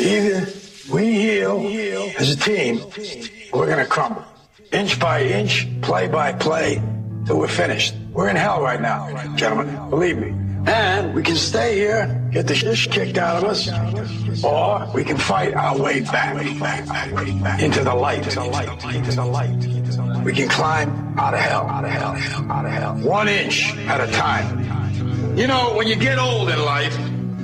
Either we heal as a team, or we're going to crumble. Inch by inch, play by play, till we're finished. We're in hell right now, gentlemen, believe me. And we can stay here, get the shit kicked out of us, or we can fight our way back into the light. We can climb out of hell. 1 inch at a time. You know, when you get old in life,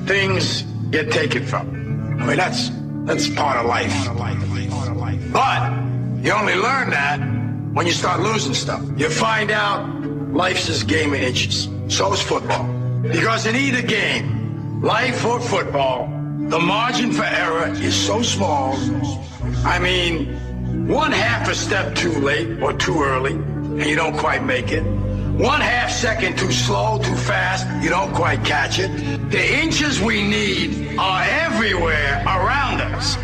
things get taken from you. I mean, that's part of life. But you only learn that when you start losing stuff. You find out life's this game of inches. So is football. Because in either game, life or football, the margin for error is so small. I mean, 1/2 a step too late or too early, and you don't quite make it. 1/2 second too slow, too fast, you don't quite catch it. The inches we need are everywhere around us.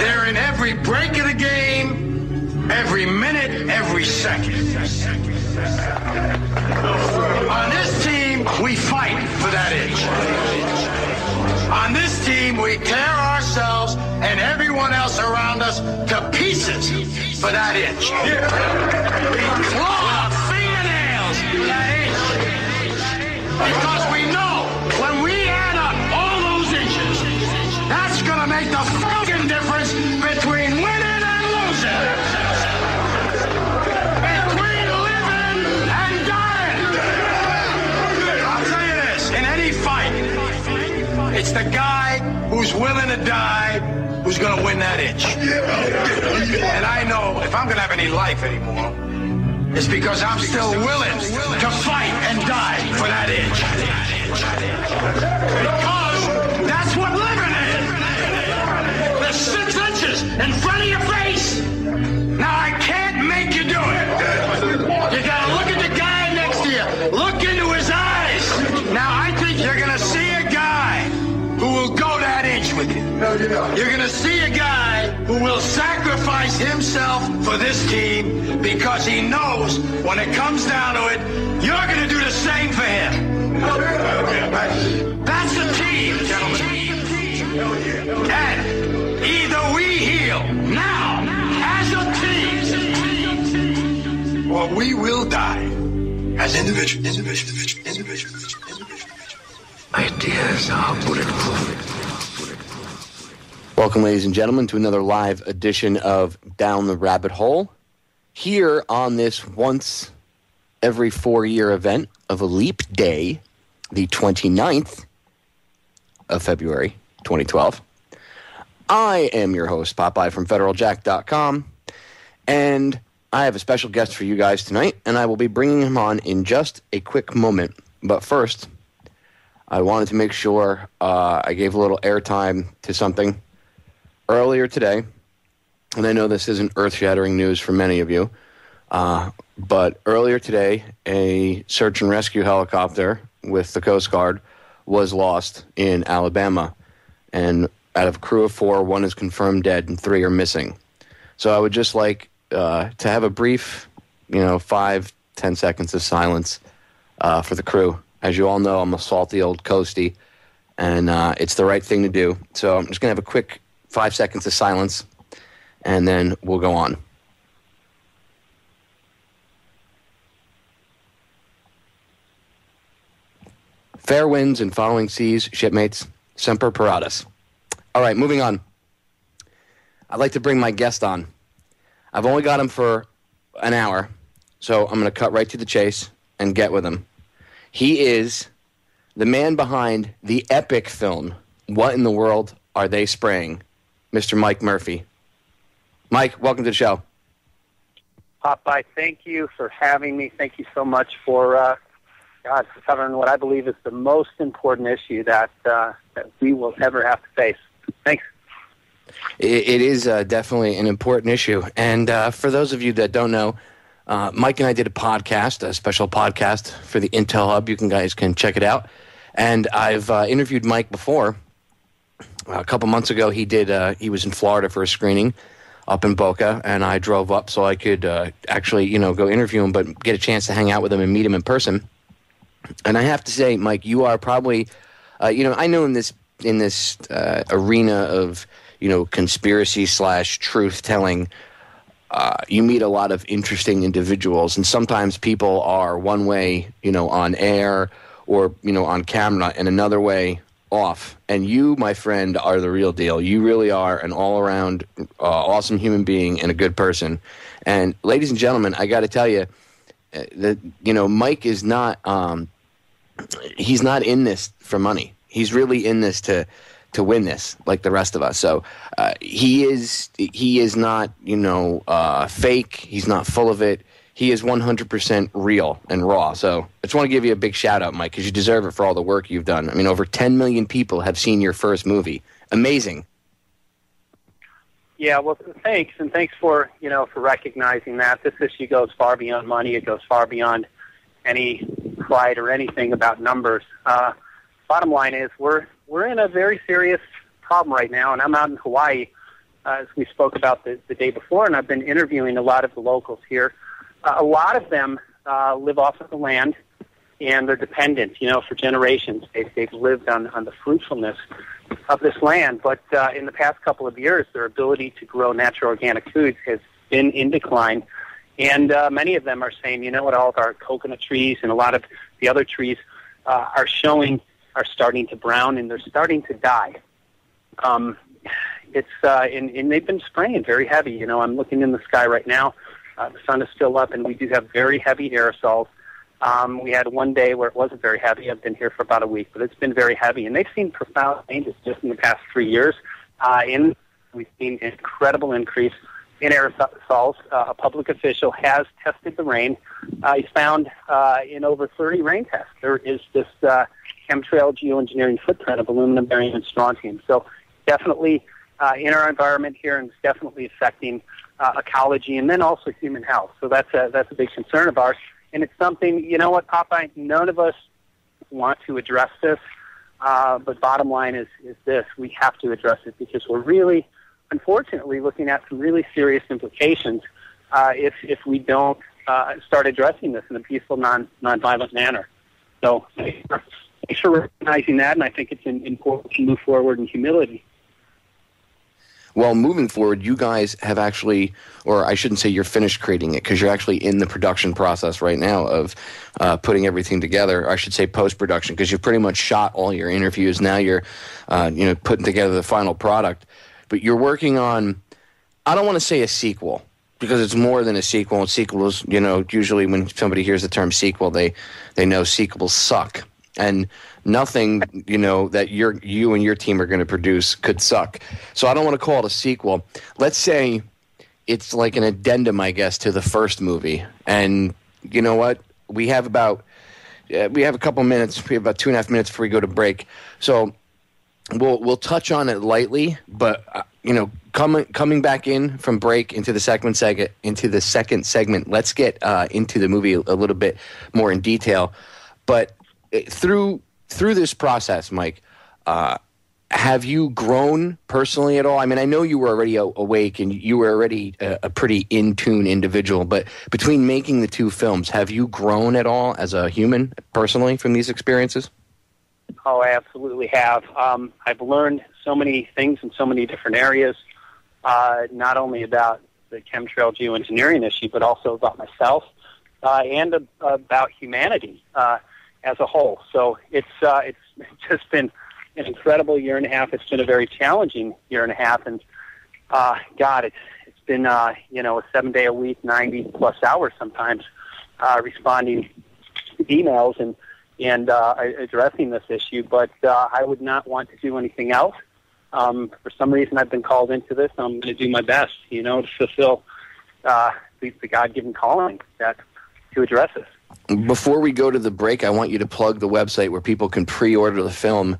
They're in every break of the game, every minute, every second. On this team, we fight for that inch. On this team, we tear ourselves and everyone else around us to pieces for that inch. We claw our fingernails for that inch. Because we know when we add up all those inches, that's going to make the fucking difference between winning and losing. Between living and dying. I'll tell you this, in any fight, it's the guy who's willing to die who's going to win that inch. And I know if I'm going to have any life anymore, it's because I'm still willing to fight and die for that inch. Because that's what living is. There's 6 inches in front of your face. Now I can't make you do it. You got to look at the guy next to you. Look into his eyes. Now I think you're going to see a guy who will go that inch with you. You're going to see a guy who will sacrifice himself for this team because he knows when it comes down to it, you're going to do the same for him. That's the team, gentlemen. And either we heal now as a team, or we will die as individuals. Ideas are bulletproof. Welcome, ladies and gentlemen, to another live edition of Down the Rabbit Hole. Here on this once every 4-year event of a leap day, the 29th of February, 2012. I am your host, Popeye from federaljack.com, and I have a special guest for you guys tonight, and I will be bringing him on in just a quick moment. But first, I wanted to make sure I gave a little airtime to something earlier today, and I know this isn't earth-shattering news for many of you, but earlier today, a search and rescue helicopter with the Coast Guard was lost in Alabama, and out of a crew of 4, 1 is confirmed dead and 3 are missing. So I would just like to have a brief, 5-10 seconds of silence for the crew. As you all know, I'm a salty old coastie, and it's the right thing to do. So I'm just going to have a quick 5 seconds of silence, and then we'll go on. Fair winds and following seas, shipmates. Semper Paratus. All right, moving on. I'd like to bring my guest on. I've only got him for an hour, so I'm going to cut right to the chase and get with him. He is the man behind the epic film, What in the World Are They Spraying? Mr. Mike Murphy. Mike, welcome to the show. Popeye, thank you for having me. Thank you so much for covering what I believe is the most important issue that we will ever have to face. Thanks. It is definitely an important issue. And for those of you that don't know, Mike and I did a podcast, a special podcast for the Intel Hub. You guys can check it out. And I've interviewed Mike before. A couple months ago, he was in Florida for a screening up in Boca, and I drove up so I could actually, go interview him, but get a chance to hang out with him and meet him in person. And I have to say, Mike, you are probably, I know in this arena of, conspiracy / truth telling, you meet a lot of interesting individuals, and sometimes people are one way, on air or, on camera, and another way off. And you, my friend, are the real deal. You really are an all-around awesome human being and a good person. And ladies and gentlemen, I got to tell you that, Mike is not, he's not in this for money. He's really in this to win this, like the rest of us. So he is not, fake. He's not full of it. He is 100% real and raw. So I just want to give you a big shout out, Mike, because you deserve it for all the work you've done. I mean, over 10 million people have seen your first movie. Amazing. Yeah, well, thanks, and thanks for recognizing that. This issue goes far beyond money. It goes far beyond any pride or anything about numbers. Bottom line is we're in a very serious problem right now, and I'm out in Hawaii, as we spoke about the day before, and I've been interviewing a lot of the locals here. A lot of them live off of the land, and they're dependent, for generations. They've lived on the fruitfulness of this land, but in the past couple of years, their ability to grow natural organic foods has been in decline, and many of them are saying, all of our coconut trees and a lot of the other trees are starting to brown, and they're starting to die. And they've been spraying very heavy. I'm looking in the sky right now. The sun is still up, and we do have very heavy aerosols. We had one day where it wasn't very heavy. I've been here for about a week, but it's been very heavy. And they've seen profound changes just in the past 3 years. We've seen an incredible increase in aerosols. A public official has tested the rain. He's found in over 30 rain tests there is this chemtrail geoengineering footprint of aluminum, barium, and strontium. So definitely in our environment here, and it's definitely affecting ecology and then also human health. So that's a big concern of ours. And it's something, Popeye, none of us want to address this, but bottom line is this: we have to address it because we're really, unfortunately, looking at some really serious implications if we don't start addressing this in a peaceful, nonviolent manner. So thanks for recognizing that, and I think it's important to move forward in humility. Well, moving forward, you guys have actually, or I shouldn't say you're finished creating it, because you're actually in the production process right now of putting everything together. Or I should say post-production, because you've pretty much shot all your interviews. Now you're, putting together the final product. But you're working on, I don't want to say a sequel, because it's more than a sequel. And sequels, usually when somebody hears the term sequel, they know sequels suck. And nothing, that you and your team are going to produce could suck. So I don't want to call it a sequel. Let's say it's like an addendum, I guess, to the first movie. And you know what? We have a couple minutes. We have about 2.5 minutes before we go to break. So we'll touch on it lightly, but coming back in from break into the second segment, let's get into the movie a little bit more in detail. But through this process, Mike, have you grown personally at all? I mean, I know you were already awake and you were already a pretty in-tune individual, but between making the two films, have you grown at all as a human personally from these experiences? Oh, I absolutely have. I've learned so many things in so many different areas, not only about the chemtrail geoengineering issue, but also about myself and about humanity as a whole. So it's just been an incredible 1.5 years. It's been a very challenging 1.5 years, and it's been a 7-day-a-week, 90+ hours sometimes, responding to emails and addressing this issue. But I would not want to do anything else. For some reason, I've been called into this. I'm going to do my best, to fulfill the God-given calling to address this. Before we go to the break, I want you to plug the website where people can pre-order the film.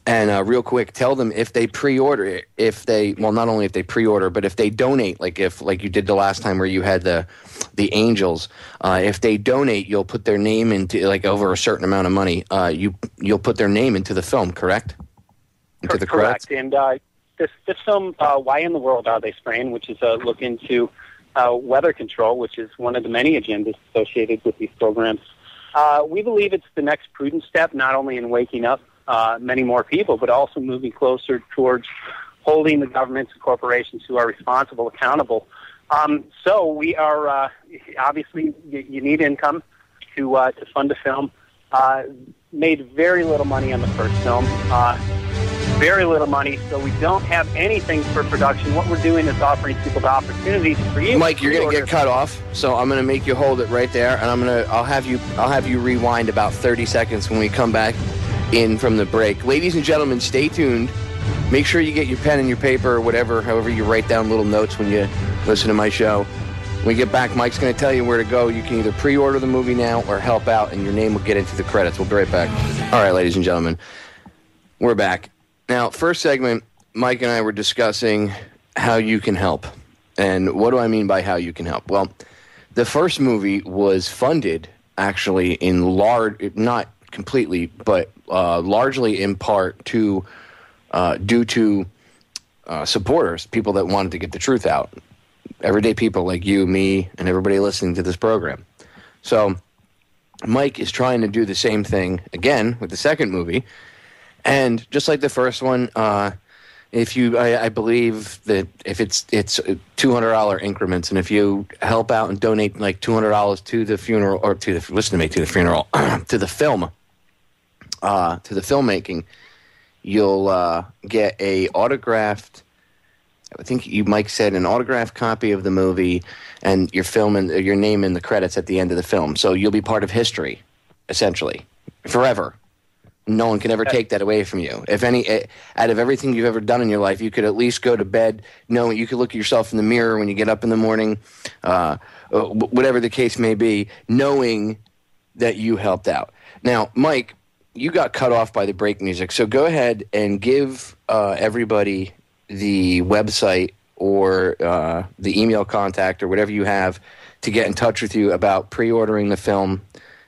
And real quick, tell them if they pre-order, not only if they pre-order, but if they donate, like you did the last time where you had the angels, if they donate, you'll put their name into, like, over a certain amount of money, you'll put their name into the film, correct? Into the credits? Correct. And this film, Why in the World Are They Spraying?, which is a look into weather control, which is one of the many agendas associated with these programs. We believe it's the next prudent step, not only in waking up many more people, but also moving closer towards holding the governments and corporations who are responsible accountable. So we are obviously you need income to fund a film. Made very little money on the first film. Very little money, so we don't have anything for production. What we're doing is offering people the opportunities for you. Mike, you're going to get cut off, so I'm going to make you hold it right there, and I'll have you rewind about 30 seconds when we come back in from the break. Ladies and gentlemen, stay tuned. Make sure you get your pen and your paper or whatever, however you write down little notes when you listen to my show. When we get back, Mike's going to tell you where to go. You can either pre-order the movie now or help out, and your name will get into the credits. We'll be right back. All right, ladies and gentlemen, we're back. Now, first segment, Mike and I were discussing how you can help. And what do I mean by how you can help? Well, the first movie was funded, actually, in large, not completely, but largely in part to due to supporters, people that wanted to get the truth out. Everyday people like you, me, and everybody listening to this program. So Mike is trying to do the same thing again with the second movie. And just like the first one, if you, I believe that if it's $200 increments, and if you help out and donate like $200 to the funeral, or to the funeral, to the film, to the filmmaking, you'll get a autographed, I think Mike said, an autographed copy of the movie and your film and your name in the credits at the end of the film. So you'll be part of history, essentially, forever. No one can ever take that away from you. If out of everything you've ever done in your life, you could at least go to bed knowing you could look at yourself in the mirror when you get up in the morning, whatever the case may be, knowing that you helped out. Now, Mike, you got cut off by the break music, so go ahead and give everybody the website or the email contact or whatever you have to get in touch with you about pre-ordering the film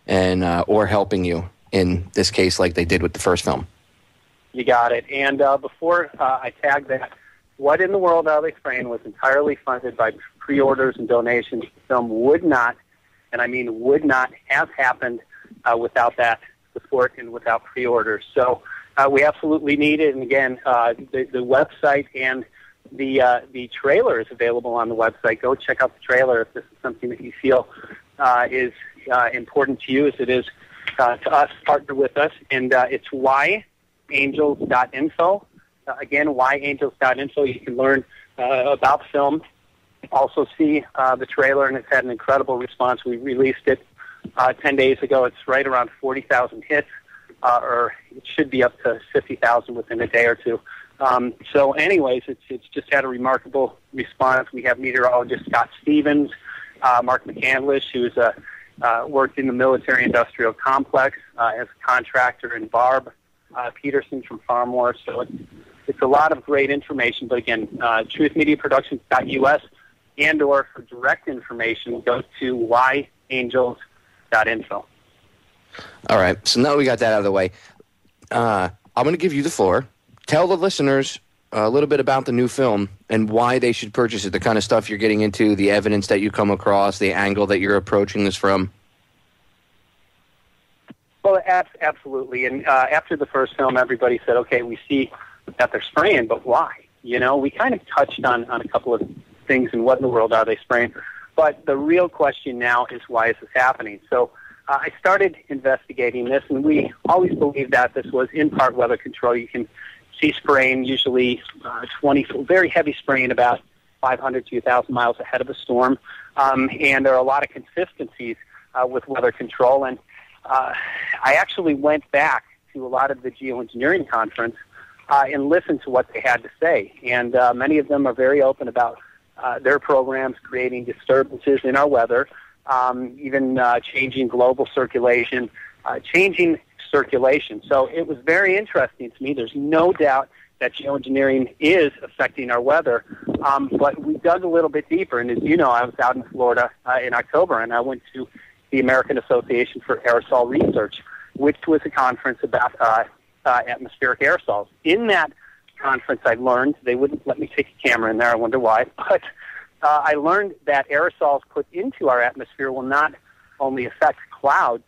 and or helping you in this case like they did with the first film. You got it. And before I tag that, What in the World Are They Spraying was entirely funded by pre-orders and donations. The film would not, and I mean would not, have happened without that support and without pre-orders. So we absolutely need it. And again, the website and the trailer is available on the website. Go check out the trailer if this is something that you feel is important to you, as it is to us, partner with us. And it's whyangels.info. Again, whyangels.info. You can learn about film, also see the trailer, and it's had an incredible response. We released it 10 days ago. It's right around 40,000 hits, or it should be up to 50,000 within a day or two. So anyways, it's just had a remarkable response. We have meteorologist Scott Stevens, Mark McCandlish, who's worked in the military-industrial complex as a contractor, and Barb Peterson from Farmore. So it's a lot of great information. But again, truthmediaproductions.us, and or for direct information, go to whyangels.info. All right, so now we got that out of the way. I'm going to give you the floor. Tell the listeners a little bit about the new film and why they should purchase it, the kind of stuff you're getting into, the evidence that you come across, the angle that you're approaching this from. Well, absolutely. And after the first film, everybody said, okay, we see that they're spraying, but why? You know, we kind of touched on a couple of things and what in the world are they spraying. But the real question now is, why is this happening? So I started investigating this, and we always believed that this was in part weather control. You can see spraying, usually 20, very heavy spraying about 500 to 1,000 miles ahead of a storm. And there are a lot of consistencies with weather control. And I actually went back to a lot of the geoengineering conference and listened to what they had to say. And many of them are very open about their programs creating disturbances in our weather, even changing global circulation, changing circulation. So it was very interesting to me. There's no doubt that geoengineering is affecting our weather, but we dug a little bit deeper. And as you know, I was out in Florida in October, and I went to the American Association for Aerosol Research, which was a conference about atmospheric aerosols. In that conference, I learned, they wouldn't let me take a camera in there, I wonder why, but I learned that aerosols put into our atmosphere will not only affect clouds,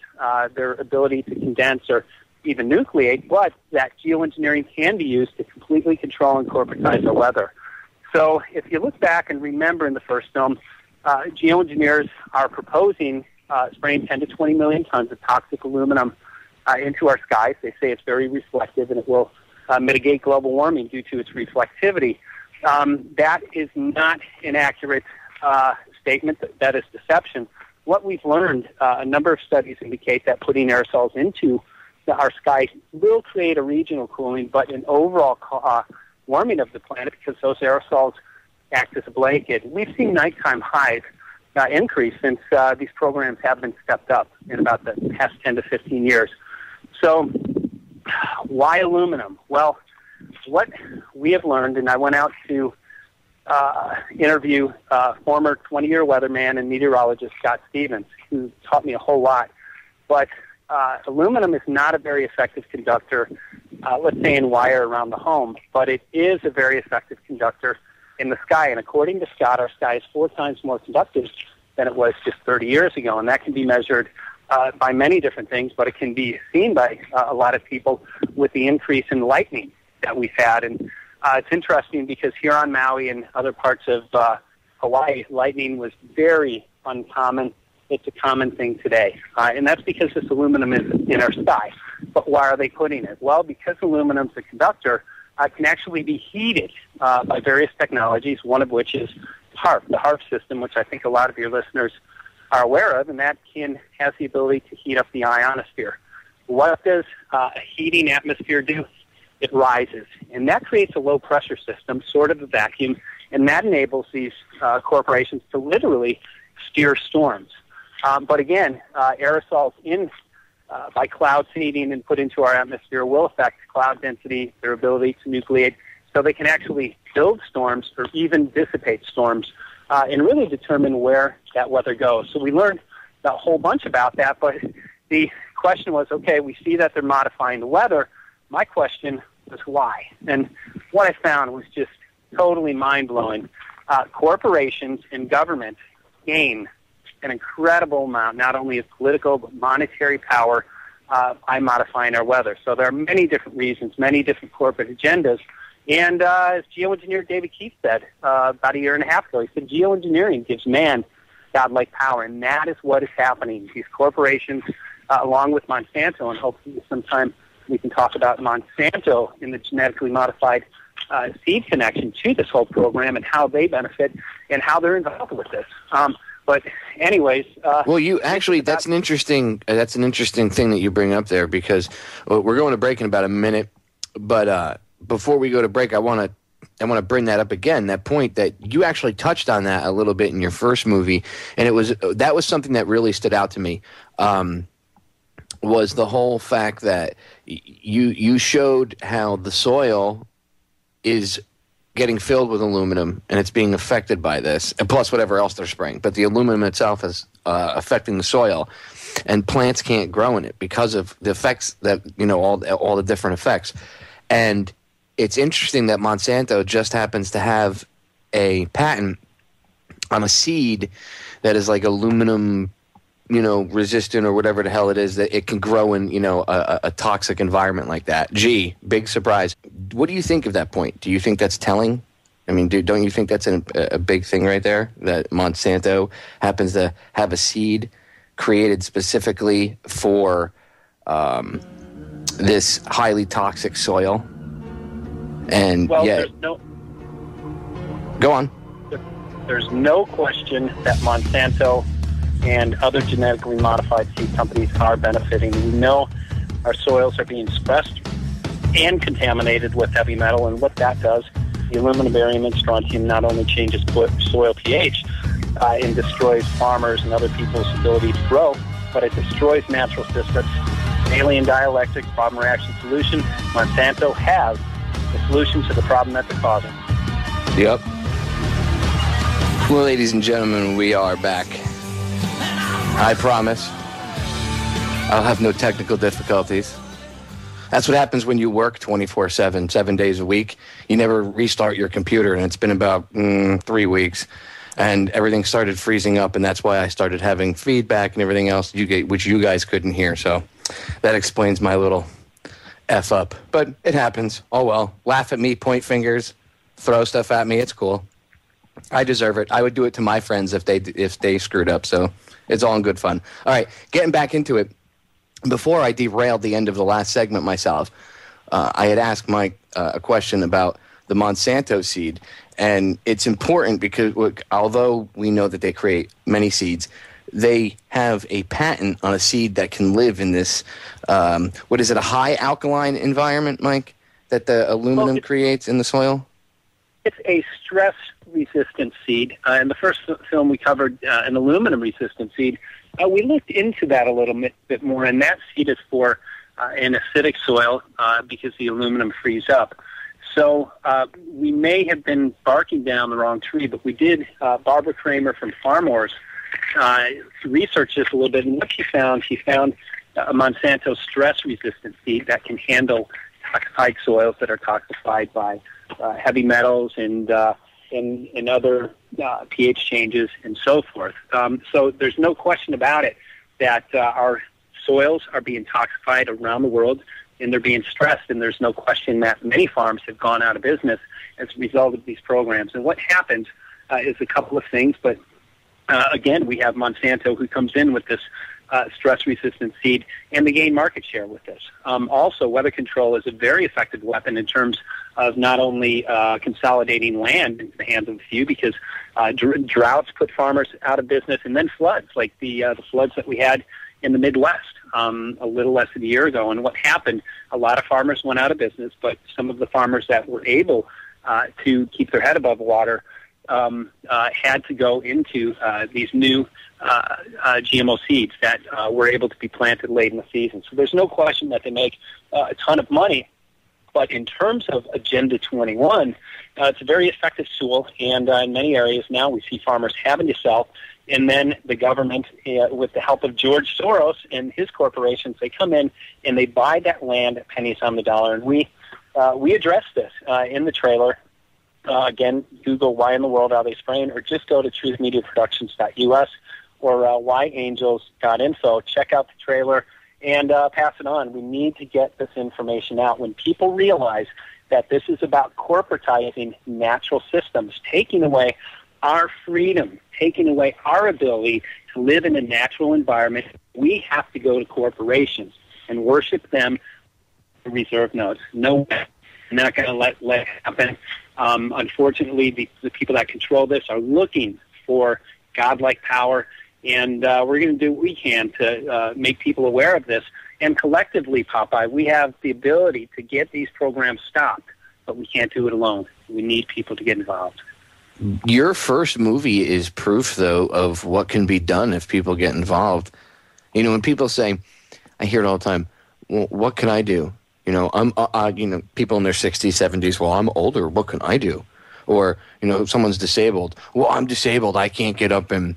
their ability to condense or even nucleate, but that geoengineering can be used to completely control and corporatize our weather. So if you look back and remember in the first film, geoengineers are proposing spraying 10 to 20 million tons of toxic aluminum into our skies. They say it's very reflective and it will mitigate global warming due to its reflectivity. That is not an accurate statement. That is deception. What we've learned, a number of studies indicate that putting aerosols into our sky will create a regional cooling, but an overall warming of the planet because those aerosols act as a blanket. We've seen nighttime highs increase since these programs have been stepped up in about the past 10 to 15 years. So why aluminum? Well, what we have learned, and I went out to interview former 20-year weatherman and meteorologist Scott Stevens, who taught me a whole lot. But aluminum is not a very effective conductor, let's say in wire around the home, but it is a very effective conductor in the sky. And according to Scott, our sky is 4 times more conductive than it was just 30 years ago. And that can be measured by many different things, but it can be seen by a lot of people with the increase in lightning that we've had. And it's interesting because here on Maui and other parts of Hawaii, lightning was very uncommon. It's a common thing today. And that's because this aluminum is in our sky. But why are they putting it? Well, because aluminum is a conductor, can actually be heated by various technologies, one of which is HARP, the HARP system, which I think a lot of your listeners are aware of, and that has the ability to heat up the ionosphere. What does a heating atmosphere do? It rises, and that creates a low-pressure system, sort of a vacuum, and that enables these corporations to literally steer storms. But again, aerosols by cloud seeding and put into our atmosphere will affect cloud density, their ability to nucleate, so they can actually build storms or even dissipate storms and really determine where that weather goes. So we learned a whole bunch about that, but the question was, okay, we see that they're modifying the weather. My question was why? And what I found was just totally mind-blowing. Corporations and government gain an incredible amount, not only of political but monetary power by modifying our weather. So there are many different reasons, many different corporate agendas. And as geoengineer David Keith said about a year and a half ago, he said geoengineering gives man godlike power, and that is what is happening. These corporations, along with Monsanto, and hopefully sometime we can talk about Monsanto in the genetically modified seed connection to this whole program and how they benefit and how they're involved with this. But anyways, well, you actually that's an interesting thing that you bring up there, because we're going to break in about a minute. But before we go to break, I want to bring that up again. That point that you actually touched on that a little bit in your first movie, and that was something that really stood out to me. Was the whole fact that you showed how the soil is getting filled with aluminum, and it's being affected by this, and plus whatever else they're spraying. But the aluminum itself is affecting the soil, and plants can't grow in it because of the effects that, all the different effects. And it's interesting that Monsanto just happens to have a patent on a seed that is like aluminum, resistant or whatever the hell it is, that it can grow in, a toxic environment like that. Gee, big surprise. What do you think of that point? Do you think that's telling? I mean, don't you think that's a big thing right there, that Monsanto happens to have a seed created specifically for this highly toxic soil? And go on. There's no question that Monsanto and other genetically modified seed companies are benefiting. We know our soils are being stressed and contaminated with heavy metal, and what that does, the aluminum, barium, and strontium not only changes soil pH and destroys farmers and other people's ability to grow, but it destroys natural systems. Alien dialectic problem reaction solution. Monsanto has the solution to the problem that they're causing. Yep. Well, ladies and gentlemen, we are back. I promise I'll have no technical difficulties. That's what happens when you work 24/7, 7 days a week. You never restart your computer, and it's been about 3 weeks, and everything started freezing up, and that's why I started having feedback and everything else, which you guys couldn't hear. So that explains my little F up. But it happens. Oh, well. Laugh at me, point fingers, throw stuff at me. It's cool. I deserve it. I would do it to my friends if they screwed up. So it's all in good fun. All right, getting back into it. Before I derailed the end of the last segment myself, I had asked Mike a question about the Monsanto seed. And it's important because although we know that they create many seeds, they have a patent on a seed that can live in this, what is it, a high alkaline environment, Mike, that the aluminum creates in the soil? It's a stress-resistant seed. In the first film, we covered an aluminum-resistant seed. We looked into that a little bit more, and that seed is for an acidic soil because the aluminum frees up. So we may have been barking down the wrong tree, but we did, Barbara Kramer from Farmers, research this a little bit, and what she found a Monsanto stress-resistant seed that can handle toxified soils that are toxified by heavy metals and other pH changes and so forth. So there's no question about it that our soils are being toxified around the world, and they're being stressed, and there's no question that many farms have gone out of business as a result of these programs. And what happens is a couple of things, but again, we have Monsanto who comes in with this stress-resistant seed, and they gain market share with this. Also, weather control is a very effective weapon in terms of not only consolidating land into the hands of a few, because droughts put farmers out of business, and then floods, like the floods that we had in the Midwest a little less than a year ago. And what happened, a lot of farmers went out of business, but some of the farmers that were able to keep their head above water had to go into these new GMO seeds that were able to be planted late in the season. So there's no question that they make a ton of money. But in terms of Agenda 21, it's a very effective tool, and in many areas now we see farmers having to sell, and then the government, with the help of George Soros and his corporations, they come in and they buy that land at pennies on the dollar. And we address this in the trailer. Again, Google "Why in the World Are They Spraying?" or just go to truthmediaproductions.us or whyangels.info. Check out the trailer and pass it on. We need to get this information out. When people realize that this is about corporatizing natural systems, taking away our freedom, taking away our ability to live in a natural environment, we have to go to corporations and worship them reserve notes. No way. I'm not going to let it happen. Unfortunately, the people that control this are looking for godlike power, and we're going to do what we can to make people aware of this. And collectively, Popeye, we have the ability to get these programs stopped, but we can't do it alone. We need people to get involved. Your first movie is proof, though, of what can be done if people get involved. You know, when people say, I hear it all the time, well, what can I do? You know, people in their 60s, 70s, well, I'm older, what can I do? Or, you know, someone's disabled. Well, I'm disabled, I can't get up and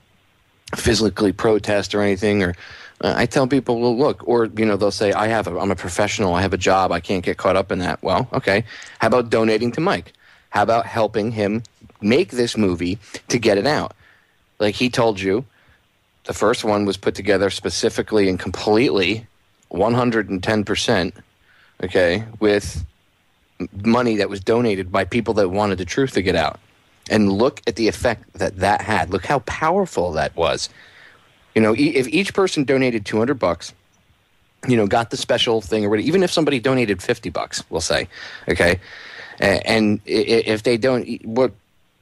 physically protest or anything. Or I tell people, well, look, or, you know, they'll say, I'm a professional, I have a job, I can't get caught up in that. Well, okay, how about donating to Mike? How about helping him make this movie to get it out? Like he told you, the first one was put together specifically and completely 110%, okay, with money that was donated by people that wanted the truth to get out. And look at the effect that had. Look how powerful that was. You know, if each person donated $200, you know, got the special thing or whatever, even if somebody donated $50, we'll say, okay, and if they don't, what,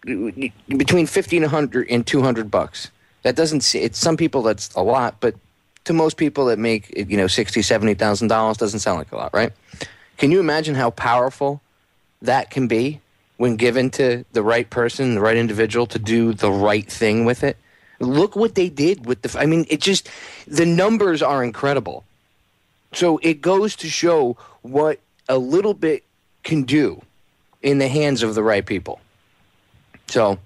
between $50 and $200, that doesn't, it's some people that's a lot, but to most people that make, you know, $60,000, $70,000 doesn't sound like a lot, right? Can you imagine how powerful that can be when given to the right person, the right individual to do the right thing with it? Look what they did with the, I mean, it just, the numbers are incredible. So it goes to show what a little bit can do in the hands of the right people. So,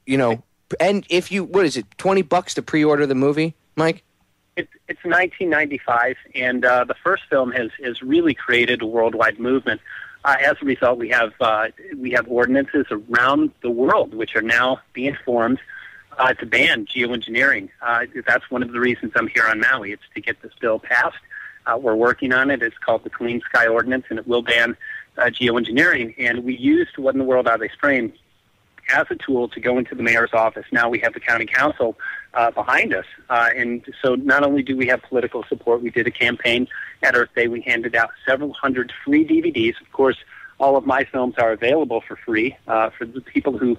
you know, and if you, what is it, $20 to pre-order the movie, Mike? It's $19.95, and the first film has really created a worldwide movement. As a result, we have ordinances around the world which are now being formed to ban geoengineering. That's one of the reasons I'm here on Maui. It's to get this bill passed. We're working on it. It's called the Clean Sky Ordinance, and it will ban geoengineering. And we used What in the World Are They Spraying as a tool to go into the mayor's office. Now we have the county council behind us. And so not only do we have political support, we did a campaign at Earth Day. We handed out several hundred free DVDs. Of course, all of my films are available for free. For the people who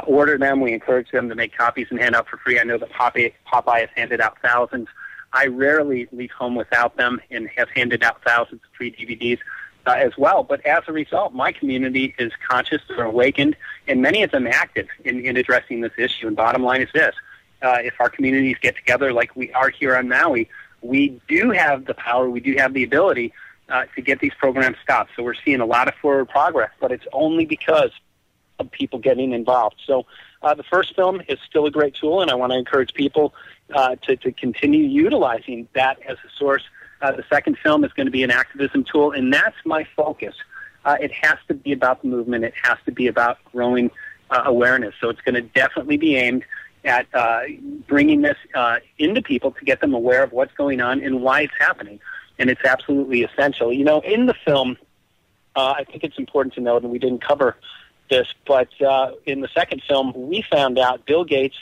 order them, we encourage them to make copies and hand out for free. I know that Popeye has handed out thousands. I rarely leave home without them and have handed out thousands of free DVDs as well. But as a result, my community is conscious or awakened, and many of them active in addressing this issue. And bottom line is this. If our communities get together like we are here on Maui, we do have the power, we do have the ability to get these programs stopped. So we're seeing a lot of forward progress, but it's only because of people getting involved. So the first film is still a great tool, and I want to encourage people to continue utilizing that as a source. The second film is going to be an activism tool, and that's my focus. It has to be about the movement. It has to be about growing awareness. So it's going to definitely be aimed at bringing this into people to get them aware of what's going on and why it's happening. And it's absolutely essential. You know, in the film, I think it's important to note, and we didn't cover this, but in the second film, we found out Bill Gates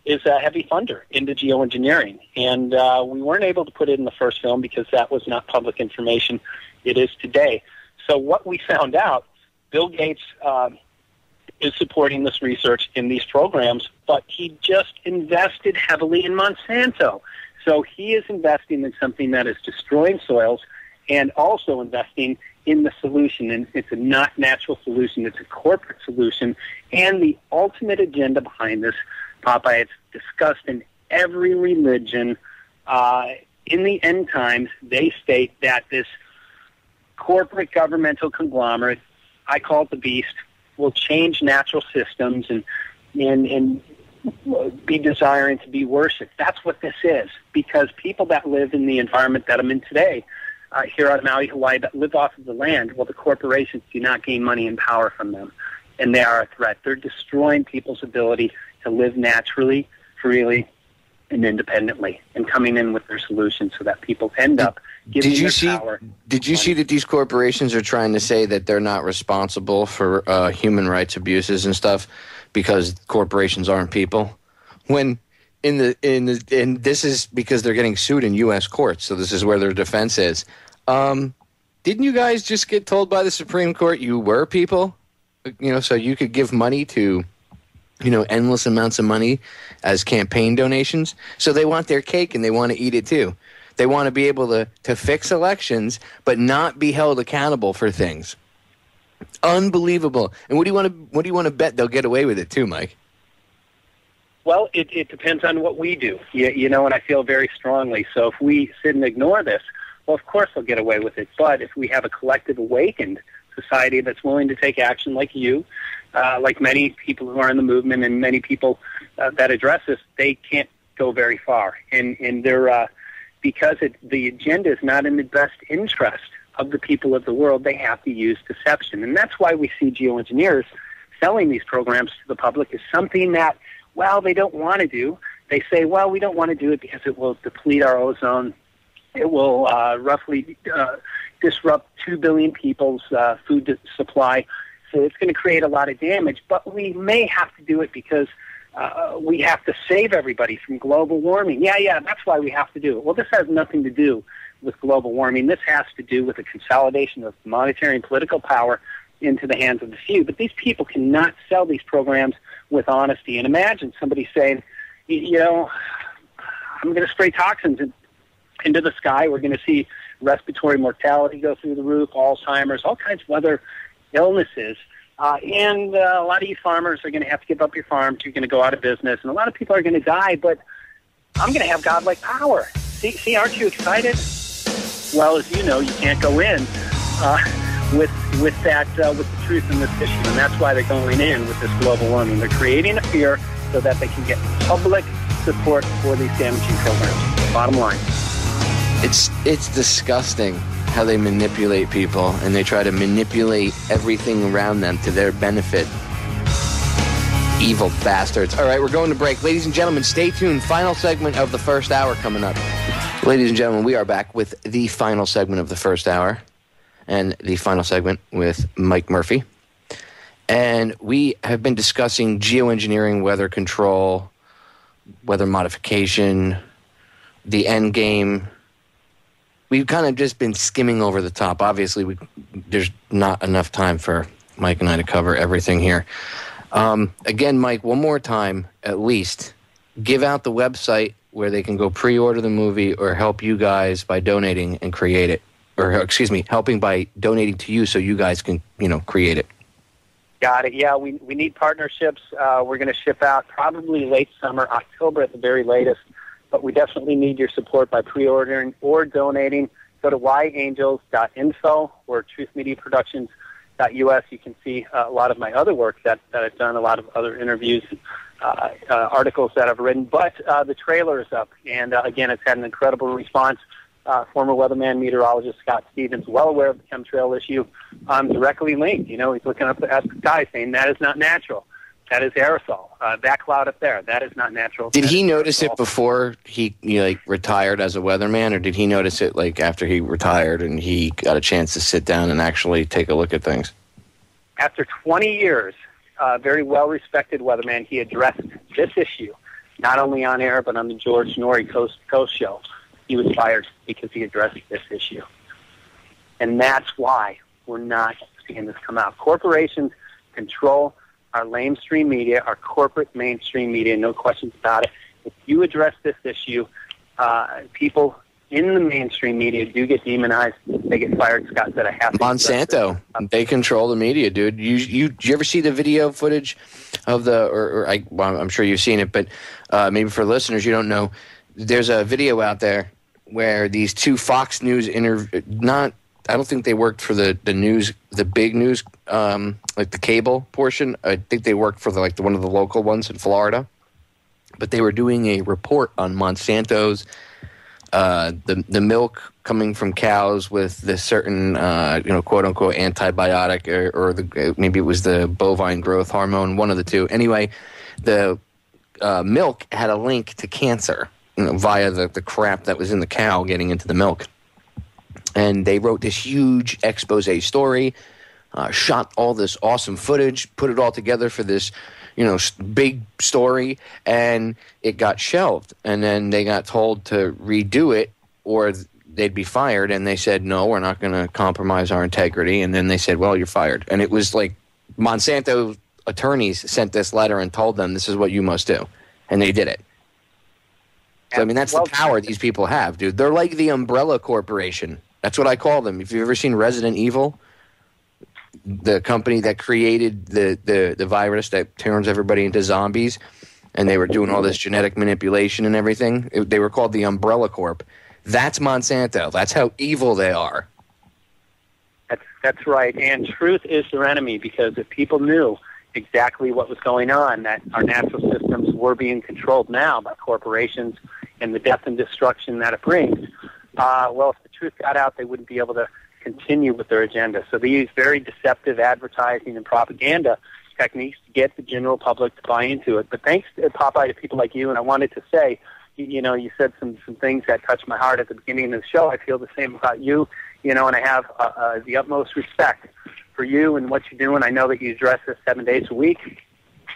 is a heavy funder into geoengineering. And we weren't able to put it in the first film because that was not public information. It is today. So what we found out, Bill Gates is supporting this research in these programs, but he just invested heavily in Monsanto. So he is investing in something that is destroying soils and also investing in the solution. And it's a not natural solution. It's a corporate solution. And the ultimate agenda behind this, Popeye, it's discussed in every religion. In the end times, they state that this corporate governmental conglomerate, I call it the beast, will change natural systems and be desiring to be worshipped. That's what this is, because people that live in the environment that I'm in today, here on Maui, Hawaii, that live off of the land, well, the corporations do not gain money and power from them, and they are a threat. They're destroying people's ability to live naturally, freely, and independently, and coming in with their solutions so that people end up giving their power. Did you see that these corporations are trying to say that they're not responsible for human rights abuses and stuff because corporations aren't people? When and this is because they're getting sued in U.S. courts, so this is where their defense is. Didn't you guys just get told by the Supreme Court you were people? You know, so you could give money to, you know, endless amounts of money as campaign donations. So they want their cake and they want to eat it too. They want to be able to fix elections but not be held accountable for things. Unbelievable. And what do you want to bet they'll get away with it too, Mike? Well, it depends on what we do. You know, and I feel very strongly. So if we sit and ignore this, well, of course they'll get away with it. But if we have a collective awakened society that's willing to take action like you, like many people who are in the movement and many people that address this, they can't go very far. And they're because the agenda is not in the best interest of the people of the world, they have to use deception. And that's why we see geoengineers selling these programs to the public as something that, well, they don't want to do. They say, well, we don't want to do it because it will deplete our ozone. It will roughly disrupt 2 billion people's food supply. So it's going to create a lot of damage. But we may have to do it because we have to save everybody from global warming. Yeah, that's why we have to do it. Well, this has nothing to do with global warming. This has to do with the consolidation of monetary and political power into the hands of the few. But these people cannot sell these programs with honesty. And imagine somebody saying, you know, I'm going to spray toxins into the sky. We're going to see respiratory mortality go through the roof, Alzheimer's, all kinds of other illnesses. And a lot of you farmers are going to have to give up your farms. You're going to go out of business. And a lot of people are going to die. But I'm going to have godlike power. See, aren't you excited? Well, as you know, you can't go in with the truth in this issue. And that's why they're going in with this global warming. They're creating a fear so that they can get public support for these damaging programs. Bottom line. It's disgusting how they manipulate people, and they try to manipulate everything around them to their benefit. Evil bastards. All right, we're going to break. Ladies and gentlemen, stay tuned. Final segment of the first hour coming up. Ladies and gentlemen, we are back with the final segment of the first hour and the final segment with Mike Murphy. And we have been discussing geoengineering, weather control, weather modification, the end game. We've kind of just been skimming over the top. Obviously, there's not enough time for Mike and I to cover everything here. Again, Mike, one more time, at least, give out the website where they can go pre-order the movie or help you guys by donating and create it. Or, excuse me, helping by donating to you so you guys can, create it. Got it. Yeah, we need partnerships. We're going to ship out probably late summer, October at the very latest. But we definitely need your support by pre-ordering or donating. Go to yangels.info or truthmediaproductions.us. You can see a lot of my other work that I've done, a lot of other interviews, articles that I've written. But the trailer is up, and again, it's had an incredible response. Former weatherman meteorologist Scott Stevens, well aware of the chemtrail issue, directly linked. He's looking up at the sky saying that is not natural. That is aerosol. That cloud up there, that is not natural. Did he notice it before he retired as a weatherman, or did he notice it after he retired and he got a chance to sit down and actually take a look at things? After 20 years, very well-respected weatherman, he addressed this issue, not only on air but on the George Norrie Coast to Coast show. He was fired because he addressed this issue. And that's why we're not seeing this come out. Corporations control our mainstream media, our corporate mainstream media, no questions about it. If you address this issue, people in the mainstream media do get demonized. They get fired. Scott said I have to. Monsanto, they control the media, dude. You ever see the video footage of I'm sure you've seen it, but maybe for listeners you don't know, there's a video out there where these two Fox News I don't think they worked for the news, the big news, like the cable portion. I think they worked for one of the local ones in Florida. But they were doing a report on Monsanto's, the milk coming from cows with this certain, quote unquote antibiotic, or maybe it was the bovine growth hormone, one of the two. Anyway, the milk had a link to cancer via the crap that was in the cow getting into the milk. And they wrote this huge expose story, shot all this awesome footage, put it all together for this, big story, and it got shelved. And then they got told to redo it or they'd be fired. And they said, no, we're not going to compromise our integrity. And then they said, well, you're fired. And it was like Monsanto attorneys sent this letter and told them this is what you must do. And they did it. So, that's the power these people have, dude. They're like the umbrella corporation. That's what I call them. If you've ever seen Resident Evil, the company that created the virus that turns everybody into zombies, and they were doing all this genetic manipulation and everything, they were called the Umbrella Corp. That's Monsanto. That's how evil they are. That's right. And truth is their enemy, because if people knew exactly what was going on, that our natural systems were being controlled now by corporations and the death and destruction that it brings, if the truth got out, they wouldn't be able to continue with their agenda. So they use very deceptive advertising and propaganda techniques to get the general public to buy into it. But thanks to Popeye, to people like you, and I wanted to say, you said some things that touched my heart at the beginning of the show. I feel the same about you, and I have the utmost respect for you and what you're doing. I know that you address this 7 days a week,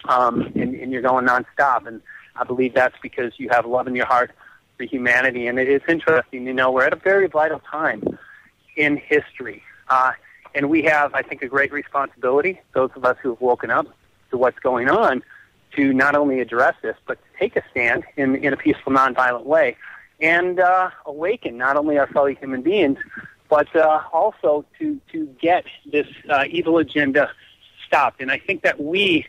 and you're going nonstop. And I believe that's because you have love in your heart for humanity. And it is interesting, we're at a very vital time in history. And we have, I think, a great responsibility, those of us who have woken up to what's going on, to not only address this, but to take a stand in a peaceful, nonviolent way and awaken not only our fellow human beings, but also to get this evil agenda stopped. And I think that we,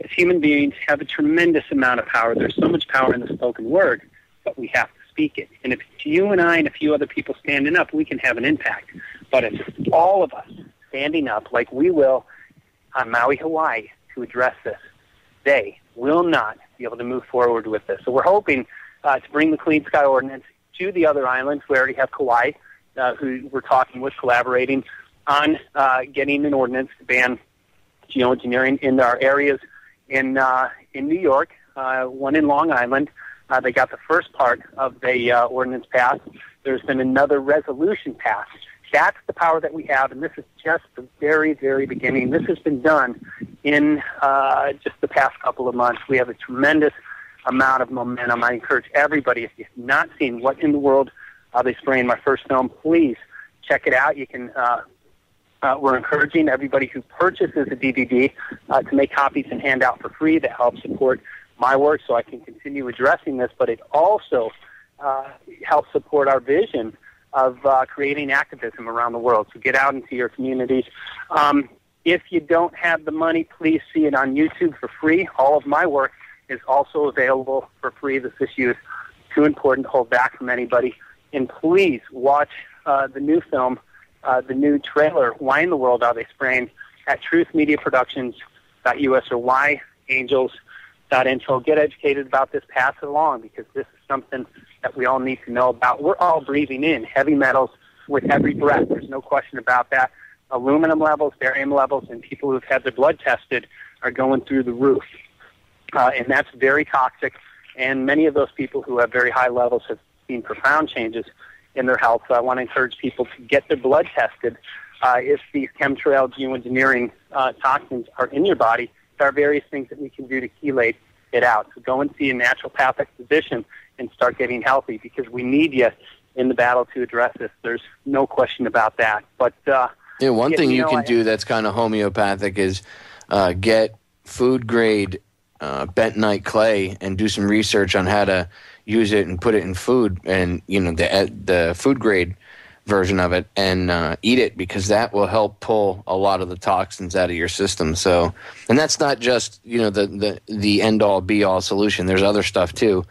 as human beings, have a tremendous amount of power. There's so much power in the spoken word, but we have to speak it. And if you and I and a few other people standing up, we can have an impact. But if all of us standing up, like we will on Maui, Hawaii, to address this, they will not be able to move forward with this. So we're hoping to bring the Clean Sky Ordinance to the other islands. We already have Kauai, who we're talking with, collaborating on getting an ordinance to ban geoengineering in our areas in New York, one in Long Island. They got the first part of the ordinance passed. There's been another resolution passed. That's the power that we have, and this is just the very, very beginning. This has been done in just the past couple of months. We have a tremendous amount of momentum. I encourage everybody, if you've not seen What in the World Are They Spraying, my first film, please check it out. You can. We're encouraging everybody who purchases a DVD to make copies and hand out for free. That helps support my work so I can continue addressing this, but it also helps support our vision of creating activism around the world. So get out into your communities. If you don't have the money, please see it on YouTube for free. All of my work is also available for free. This issue is too important to hold back from anybody. And please watch the new film, the new trailer, Why in the World Are They Spraying, at truthmediaproductions.us or yangels.info. Get educated about this. Pass it along, because this is something that we all need to know about. We're all breathing in heavy metals with every breath. There's no question about that. Aluminum levels, barium levels, and people who've had their blood tested are going through the roof. And that's very toxic. And many of those people who have very high levels have seen profound changes in their health. So I want to encourage people to get their blood tested. If these chemtrail geoengineering toxins are in your body, there are various things that we can do to chelate it out. So go and see a naturopathic physician and start getting healthy, because we need you in the battle to address this. There's no question about that. But one thing you can do that's kind of homeopathic is get food-grade bentonite clay and do some research on how to use it and put it in food, and the food-grade version of it, and eat it, because that will help pull a lot of the toxins out of your system. So, and that's not just the end-all be-all solution. There's other stuff too,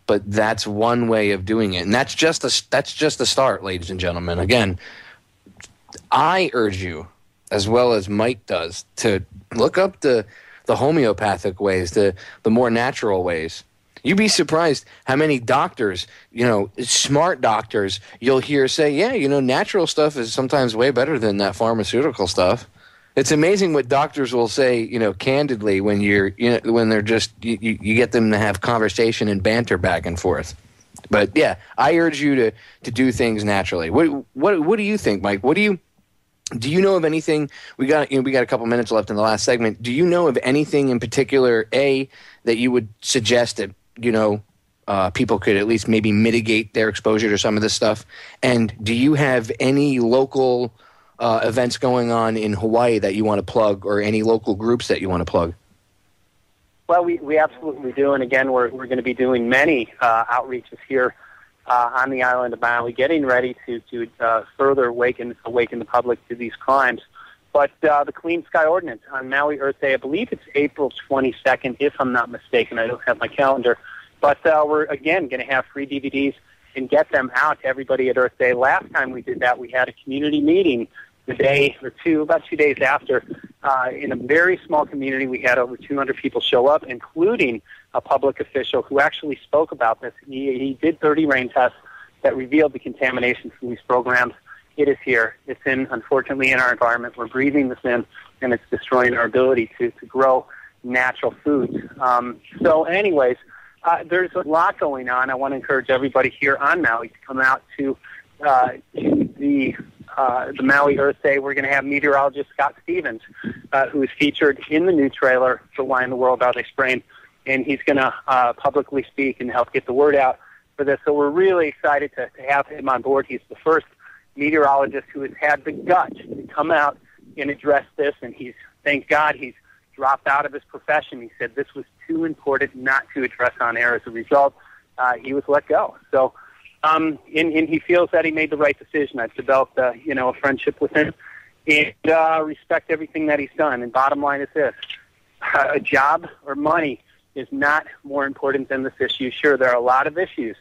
but that's one way of doing it, and that's just a start, ladies and gentlemen. Again, I urge you, as well as Mike does, to look up the homeopathic ways, the more natural ways. You'd be surprised how many doctors, smart doctors, you'll hear say, natural stuff is sometimes way better than that pharmaceutical stuff. It's amazing what doctors will say, candidly, when when they're just, you get them to have conversation and banter back and forth. But yeah, I urge you to do things naturally. What do you think, Mike? Do you know of anything? We got a couple minutes left in the last segment. Do you know of anything in particular, that you would suggest that people could at least maybe mitigate their exposure to some of this stuff? And do you have any local events going on in Hawaii that you want to plug, or any local groups that you want to plug? Well, we absolutely do. And again, we're going to be doing many outreaches here on the island of Maui, getting ready to further awaken the public to these crimes. But the Clean Sky Ordinance on Maui Earth Day, I believe it's April 22nd, if I'm not mistaken. I don't have my calendar. But we're, again, going to have free DVDs and get them out to everybody at Earth Day. Last time we did that, we had a community meeting about 2 days after. In a very small community, we had over 200 people show up, including a public official who actually spoke about this. He did 30 rain tests that revealed the contamination from these programs. It is here. It's unfortunately, in our environment. We're breathing this in, and it's destroying our ability to grow natural foods. So anyways, there's a lot going on. I want to encourage everybody here on Maui to come out to the Maui Earth Day. We're going to have meteorologist Scott Stevens, who is featured in the new trailer for Why in the World Are They Spraying, and he's going to publicly speak and help get the word out for this. So we're really excited to have him on board. He's the first meteorologist who has had the guts to come out and address this, and thank God he's dropped out of his profession. He said this was too important not to address on air. As a result, he was let go. So, and he feels that he made the right decision. I've developed, a friendship with him, and respect everything that he's done. And bottom line is this: a job or money is not more important than this issue. Sure, there are a lot of issues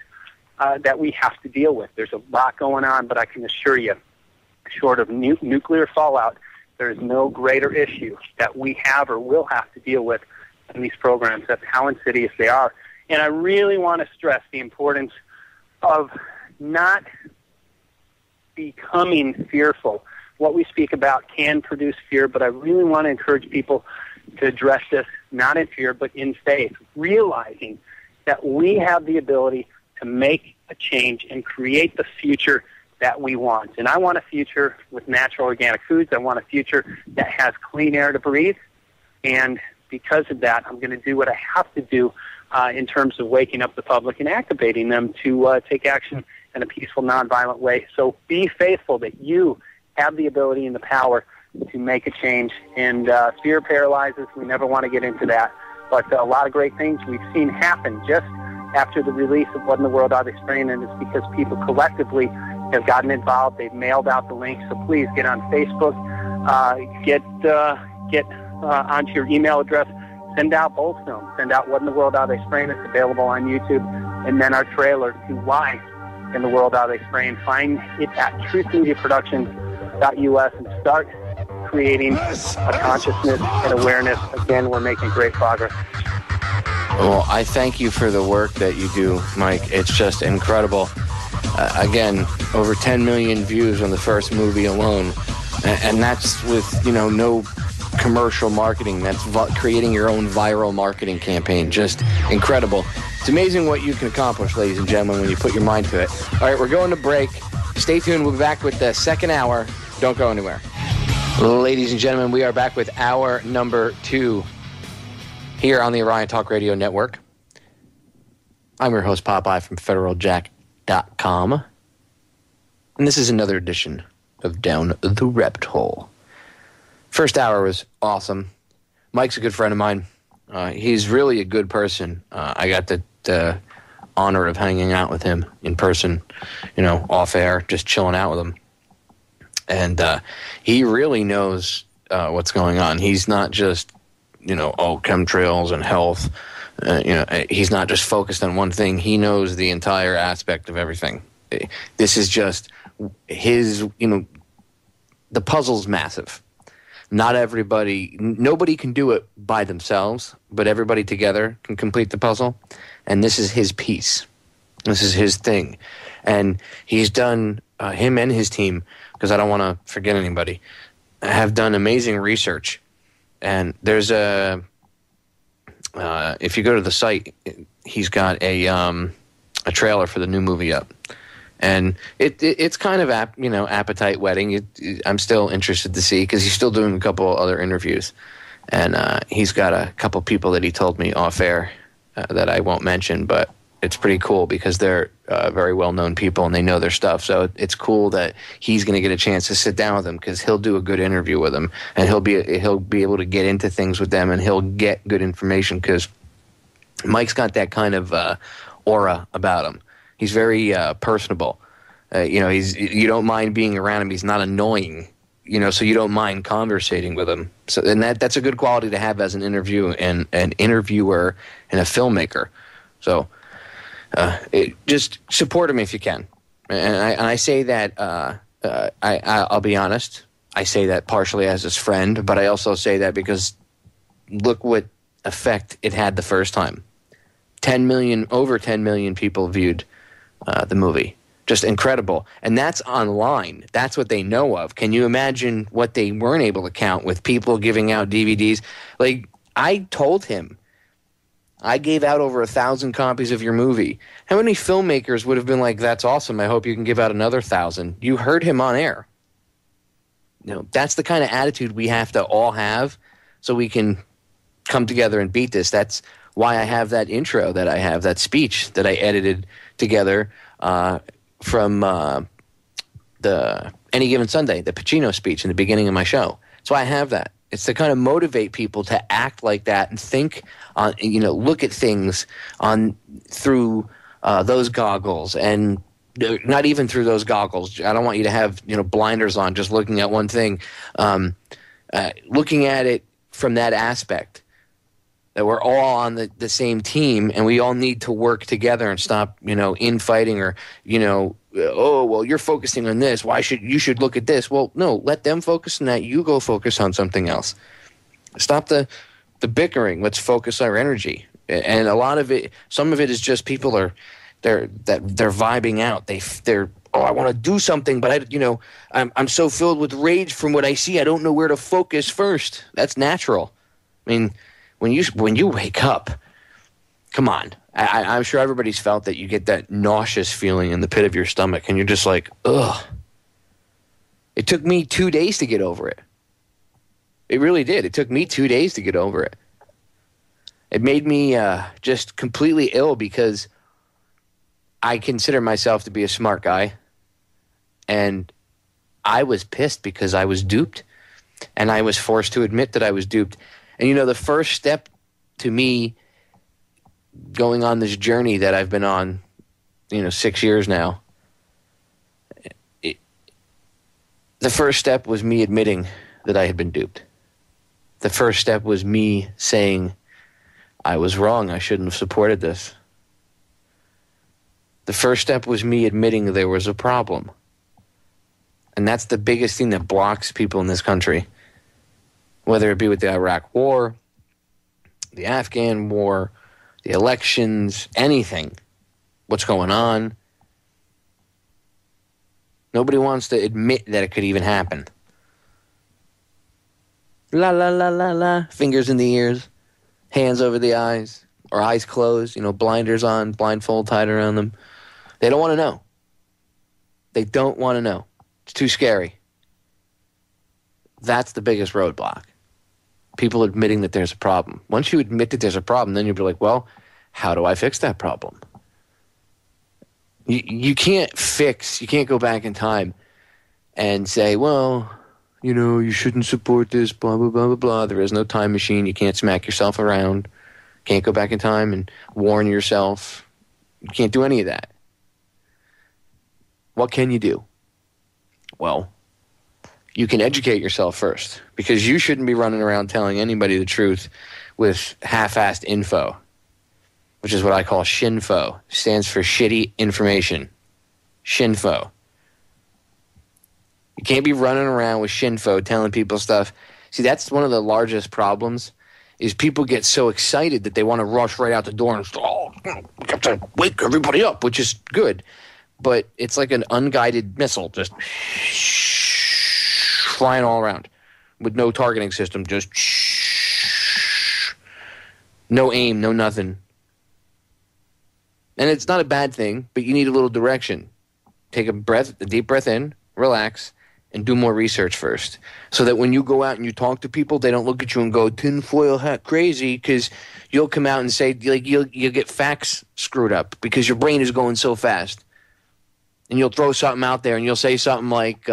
that we have to deal with. There's a lot going on, but I can assure you, short of nuclear fallout, there is no greater issue that we have or will have to deal with in these programs. That's how insidious they are. And I really want to stress the importance of not becoming fearful. What we speak about can produce fear, but I really want to encourage people to address this not in fear, but in faith, realizing that we have the ability to make a change and create the future that we want. And I want a future with natural organic foods. I want a future that has clean air to breathe. And because of that, I'm going to do what I have to do in terms of waking up the public and activating them to take action in a peaceful, nonviolent way. So be faithful that you have the ability and the power to make a change. And fear paralyzes. We never want to get into that. But a lot of great things we've seen happen just after the release of What in the World Are They Spraying? And it's because people collectively have gotten involved. They've mailed out the link. So please get on Facebook, get onto your email address, send out both films, send out What in the World Are They Spraying? It's available on YouTube. And then our trailer to Why in the World Are They Spraying? Find it at truthmediaproductions.us and start creating a consciousness and awareness. Again, we're making great progress. Well, I thank you for the work that you do, Mike. It's just incredible. Again, over 10 million views on the first movie alone. And that's with, no commercial marketing. That's creating your own viral marketing campaign. Just incredible. It's amazing what you can accomplish, ladies and gentlemen, when you put your mind to it. All right, we're going to break. Stay tuned. We'll be back with the second hour. Don't go anywhere. Ladies and gentlemen, we are back with hour number 2 here on the Orion Talk Radio Network. I'm your host, Popeye, from FederalJack.com. And this is another edition of Down the Rabbit Hole. First hour was awesome. Mike's a good friend of mine. He's really a good person. I got the honor of hanging out with him in person, off air, just chilling out with him. And he really knows what's going on. He's not just, chemtrails and health. He's not just focused on one thing. He knows the entire aspect of everything. This is just his, the puzzle's massive. Nobody can do it by themselves, but everybody together can complete the puzzle. And this is his piece. This is his thing. And he's done, him and his team, because I don't want to forget anybody, have done amazing research. And there's if you go to the site, he's got a trailer for the new movie up. And it's kind of appetite whetting. I'm still interested to see, because he's still doing a couple other interviews, and he's got a couple people that he told me off air that I won't mention, but it's pretty cool because they're very well known people and they know their stuff. So it's cool that he's going to get a chance to sit down with them, because he'll do a good interview with them, and he'll be able to get into things with them, and he'll get good information, because Mike's got that kind of aura about him. He's very personable. You don't mind being around him. He's not annoying, so you don't mind conversating with him. So, and that's a good quality to have as an interviewer and a filmmaker. So just support him if you can. And I say that, I'll be honest, I say that partially as his friend, but I also say that because look what effect it had the first time. Over 10 million people viewed the movie. Just incredible. And that's online. That's what they know of. Can you imagine what they weren't able to count with people giving out DVDs? Like, I told him, I gave out over 1,000 copies of your movie. How many filmmakers would have been like, that's awesome, I hope you can give out another 1,000? You heard him on air. That's the kind of attitude we have to all have so we can come together and beat this. That's why I have that intro that I have, that speech that I edited together from the Any Given Sunday, the Pacino speech in the beginning of my show. So I have that. It's to kind of motivate people to act like that and think on, look at things through those goggles, and not even through those goggles. I don't want you to have, blinders on, just looking at one thing. Looking at it from that aspect, that we're all on the same team, and we all need to work together and stop, infighting, or, oh, well, you're focusing on this. You should look at this. Well, no, let them focus on that. You go focus on something else. Stop the bickering. Let's focus our energy. And a lot of it, some of it is just people they're vibing out. They're I want to do something, but I'm so filled with rage from what I see. I don't know where to focus first. That's natural. I mean, when you wake up, come on. I'm sure everybody's felt that you get that nauseous feeling in the pit of your stomach, and you're just like, ugh. It took me 2 days to get over it. It really did. It took me 2 days to get over it. It made me just completely ill because I consider myself to be a smart guy, and I was pissed because I was duped, and I was forced to admit that I was duped. And, you know, the first step to me going on this journey that I've been on, 6 years now, the first step was me admitting that I had been duped. The first step was me saying I was wrong. I shouldn't have supported this. The first step was me admitting there was a problem. And that's the biggest thing that blocks people in this country, whether it be with the Iraq War, the Afghan War, the elections, anything, what's going on. Nobody wants to admit that it could even happen. La, la, la, la, la. Fingers in the ears, hands over the eyes, or eyes closed, blinders on, blindfold tied around them. They don't want to know. They don't want to know. It's too scary. That's the biggest roadblock. People admitting that there's a problem. Once you admit that there's a problem, then you'll be like, well, how do I fix that problem? You can't go back in time and say, well, you shouldn't support this, blah, blah, blah, blah, blah. There is no time machine. You can't smack yourself around. Can't go back in time and warn yourself. You can't do any of that. What can you do? Well, you can educate yourself first, because you shouldn't be running around telling anybody the truth with half-assed info, which is what I call shinfo. Stands for shitty information. Shinfo. You can't be running around with shinfo telling people stuff. See, that's one of the largest problems, is people get so excited that they want to rush right out the door and we have to wake everybody up, which is good. But it's like an unguided missile, just flying all around with no targeting system, just no aim, no nothing. And it's not a bad thing, but you need a little direction. Take a deep breath in, relax, and do more research first, so that when you go out and you talk to people, they don't look at you and go tinfoil hat crazy, because you'll come out and say, like, you'll get facts screwed up because your brain is going so fast. And you'll throw something out there and you'll say something like,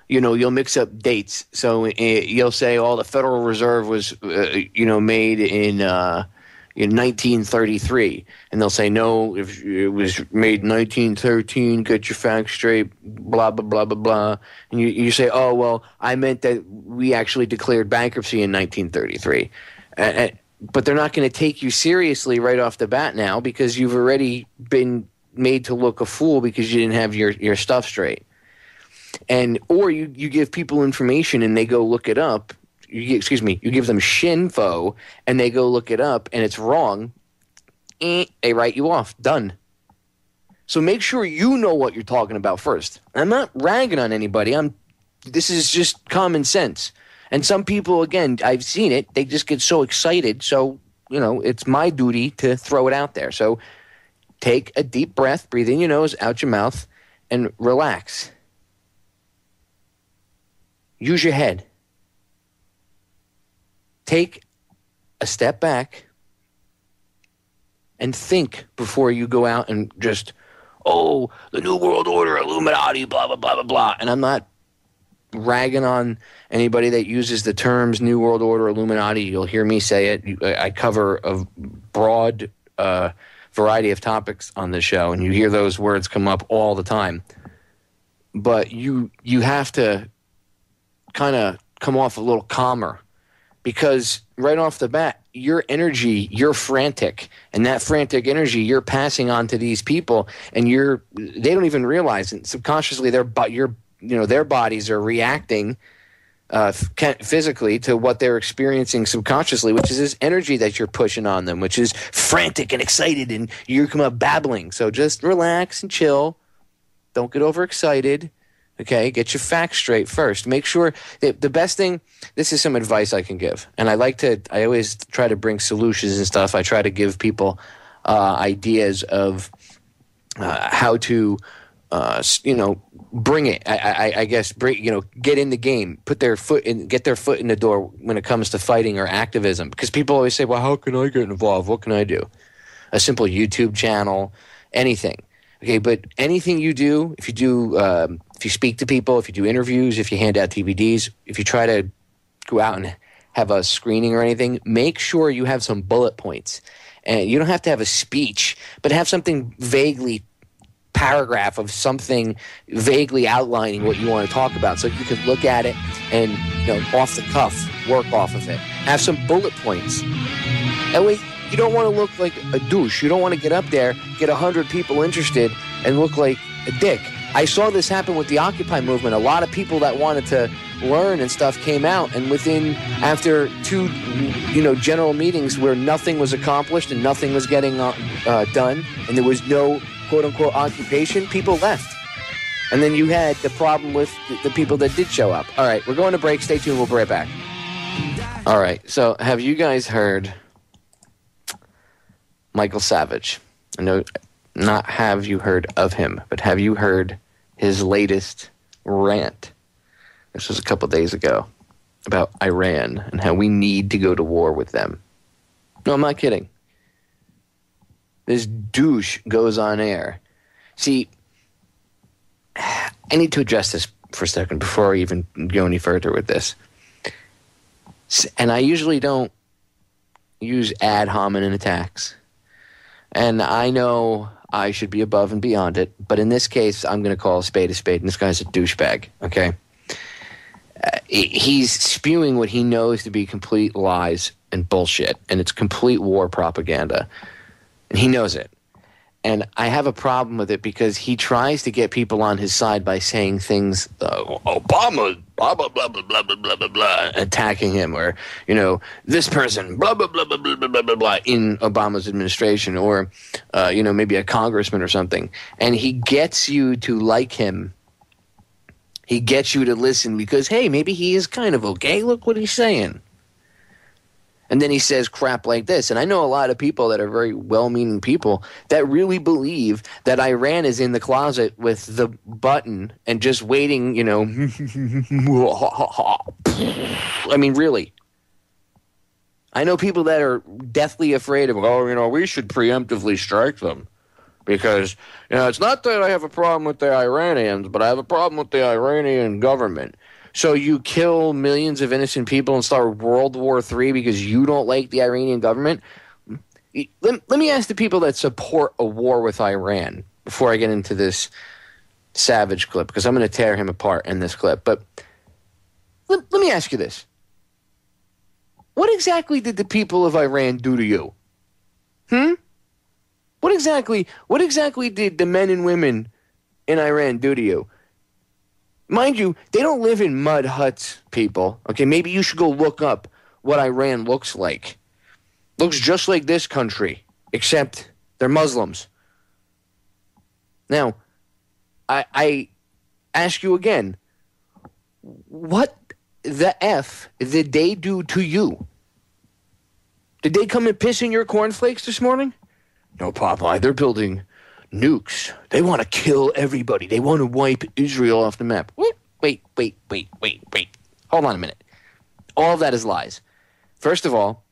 you'll mix up dates. So you'll say, oh, the Federal Reserve was, made in 1933. And they'll say, no, if it was made in 1913, get your facts straight, blah, blah, blah, blah, blah. And you say, oh, well, I meant that we actually declared bankruptcy in 1933. But they're not going to take you seriously right off the bat now, because you've already been made to look a fool because you didn't have your stuff straight. Or you give people information and they go look it up. You give them shinfo and they go look it up and it's wrong. They write you off. Done. So make sure you know what you're talking about first. I'm not ragging on anybody. This is just common sense. And some people, again, I've seen it, they just get so excited. So, it's my duty to throw it out there. So take a deep breath, breathe in your nose, out your mouth, and relax. Use your head. Take a step back and think before you go out and just, the New World Order, Illuminati, blah, blah, blah, blah, blah. And I'm not ragging on anybody that uses the terms New World Order, Illuminati. You'll hear me say it. I cover a broad variety of topics on the show, and you hear those words come up all the time. But you have to kind of come off a little calmer, because right off the bat, your energy, you're frantic, and that frantic energy you're passing on to these people, and they don't even realize it. Subconsciously, their bodies are reacting physically to what they're experiencing subconsciously, which is this energy that you're pushing on them, which is frantic and excited, and you come up babbling. So just relax and chill. Don't get overexcited. Okay, get your facts straight first. Make sure that the best thing, this is some advice I can give. And I always try to bring solutions and stuff. I try to give people ideas of how to, bring it. I guess, get in the game, get their foot in the door when it comes to fighting or activism. Because people always say, well, how can I get involved? What can I do? A simple YouTube channel, anything. Okay, but anything you do, if you speak to people, if you do interviews, if you hand out DVDs, if you try to go out and have a screening or anything, make sure you have some bullet points. And you don't have to have a speech, but have something paragraph of something vaguely outlining what you want to talk about so you can look at it and, off the cuff, work off of it. Have some bullet points. That way, you don't want to look like a douche. You don't want to get up there, get 100 people interested, and look like a dick. I saw this happen with the Occupy movement. A lot of people that wanted to learn and stuff came out, and after two, general meetings where nothing was accomplished and nothing was getting done, and there was no quote-unquote occupation, people left. And then you had the problem with the people that did show up. All right, we're going to break. Stay tuned. We'll be right back. All right, so have you guys heard Michael Savage? I know, not have you heard of him, but have you heard his latest rant? This was a couple days ago about Iran and how we need to go to war with them. No, I'm not kidding. This douche goes on air. See, I need to address this for a second before I even go any further with this. And I usually don't use ad hominem attacks. And I know I should be above and beyond it, but in this case, I'm going to call a spade, and this guy's a douchebag, okay? He's spewing what he knows to be complete lies and bullshit, and it's complete war propaganda. And he knows it. And I have a problem with it because he tries to get people on his side by saying things, Obama, blah, blah, blah, blah, blah, blah, blah, blah, blah, attacking him, or, this person, blah, blah, blah, blah, blah, blah, blah, blah, in Obama's administration, or, maybe a congressman or something. And he gets you to like him. He gets you to listen because, hey, maybe he is kind of okay. Look what he's saying. And then he says crap like this. And I know a lot of people that are very well-meaning people that really believe that Iran is in the closet with the button and just waiting, I mean, really. I know people that are deathly afraid of, we should preemptively strike them. Because, it's not that I have a problem with the Iranians, but I have a problem with the Iranian government. So you kill millions of innocent people and start World War III because you don't like the Iranian government? Let me ask the people that support a war with Iran before I get into this Savage clip, because I'm going to tear him apart in this clip. But let me ask you this. What exactly did the people of Iran do to you? What exactly did the men and women in Iran do to you? Mind you, they don't live in mud huts, people. Okay, maybe you should go look up what Iran looks like. Looks just like this country, except they're Muslims. Now, I ask you again, what the F did they do to you? Did they come and piss in your cornflakes this morning? No, Popeye, they're building nukes. They want to kill everybody. They want to wipe Israel off the map. Wait. Hold on a minute. All of that is lies. First of all,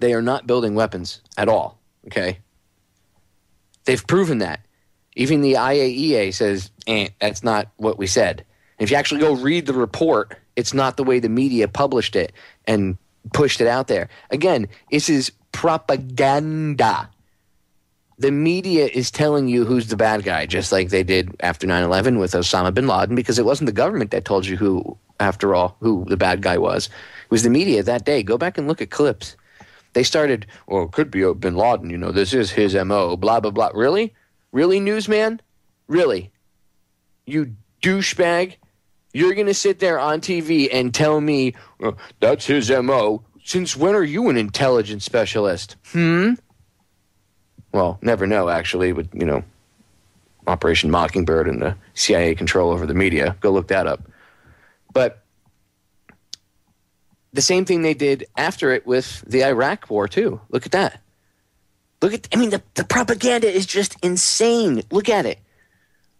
they are not building weapons at all, okay? They've proven that. Even the IAEA says, that's not what we said. And if you actually go read the report, it's not the way the media published it and pushed it out there. Again, this is propaganda. The media is telling you who's the bad guy, just like they did after 9/11 with Osama bin Laden, because it wasn't the government that told you who the bad guy was. It was the media that day. Go back and look at clips. They started, it could be bin Laden, this is his MO, blah, blah, blah. Really? Really, newsman? Really? You douchebag? You're going to sit there on TV and tell me, that's his MO. Since when are you an intelligence specialist? Well, never know, actually, but, Operation Mockingbird and the CIA control over the media. Go look that up. But the same thing they did after it with the Iraq war, too. Look at that. The propaganda is just insane. Look at it.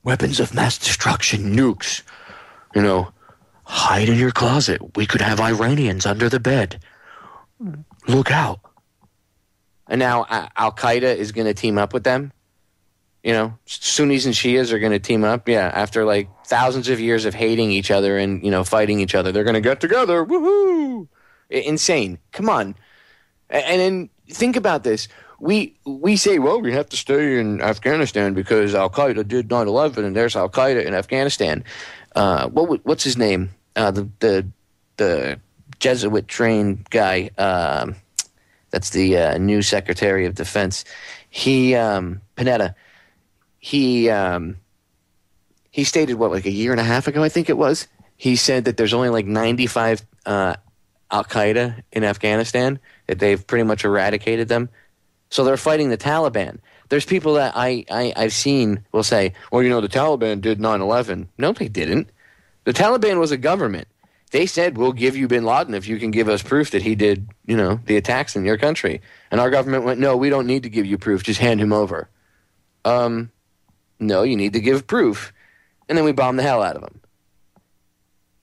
Weapons of mass destruction, nukes. Hide in your closet. We could have Iranians under the bed. Look out. And now Al-Qaeda is going to team up with them. Sunnis and Shias are going to team up. Yeah, after like thousands of years of hating each other and, fighting each other, they're going to get together. Woohoo! Insane. Come on. And then think about this. We say, well, we have to stay in Afghanistan because Al-Qaeda did 9/11 and there's Al-Qaeda in Afghanistan. What's his name? The Jesuit-trained guy. That's the new Secretary of Defense. Panetta. He stated, like a year and a half ago, I think it was. He said that there's only like 95 Al-Qaeda in Afghanistan, that they've pretty much eradicated them. So they're fighting the Taliban. There's people that I've seen will say, well, the Taliban did 9/11. No, they didn't. The Taliban was a government. They said, we'll give you bin Laden if you can give us proof that he did, the attacks in your country. And our government went, no, we don't need to give you proof. Just hand him over. No, you need to give proof. And then we bombed the hell out of him.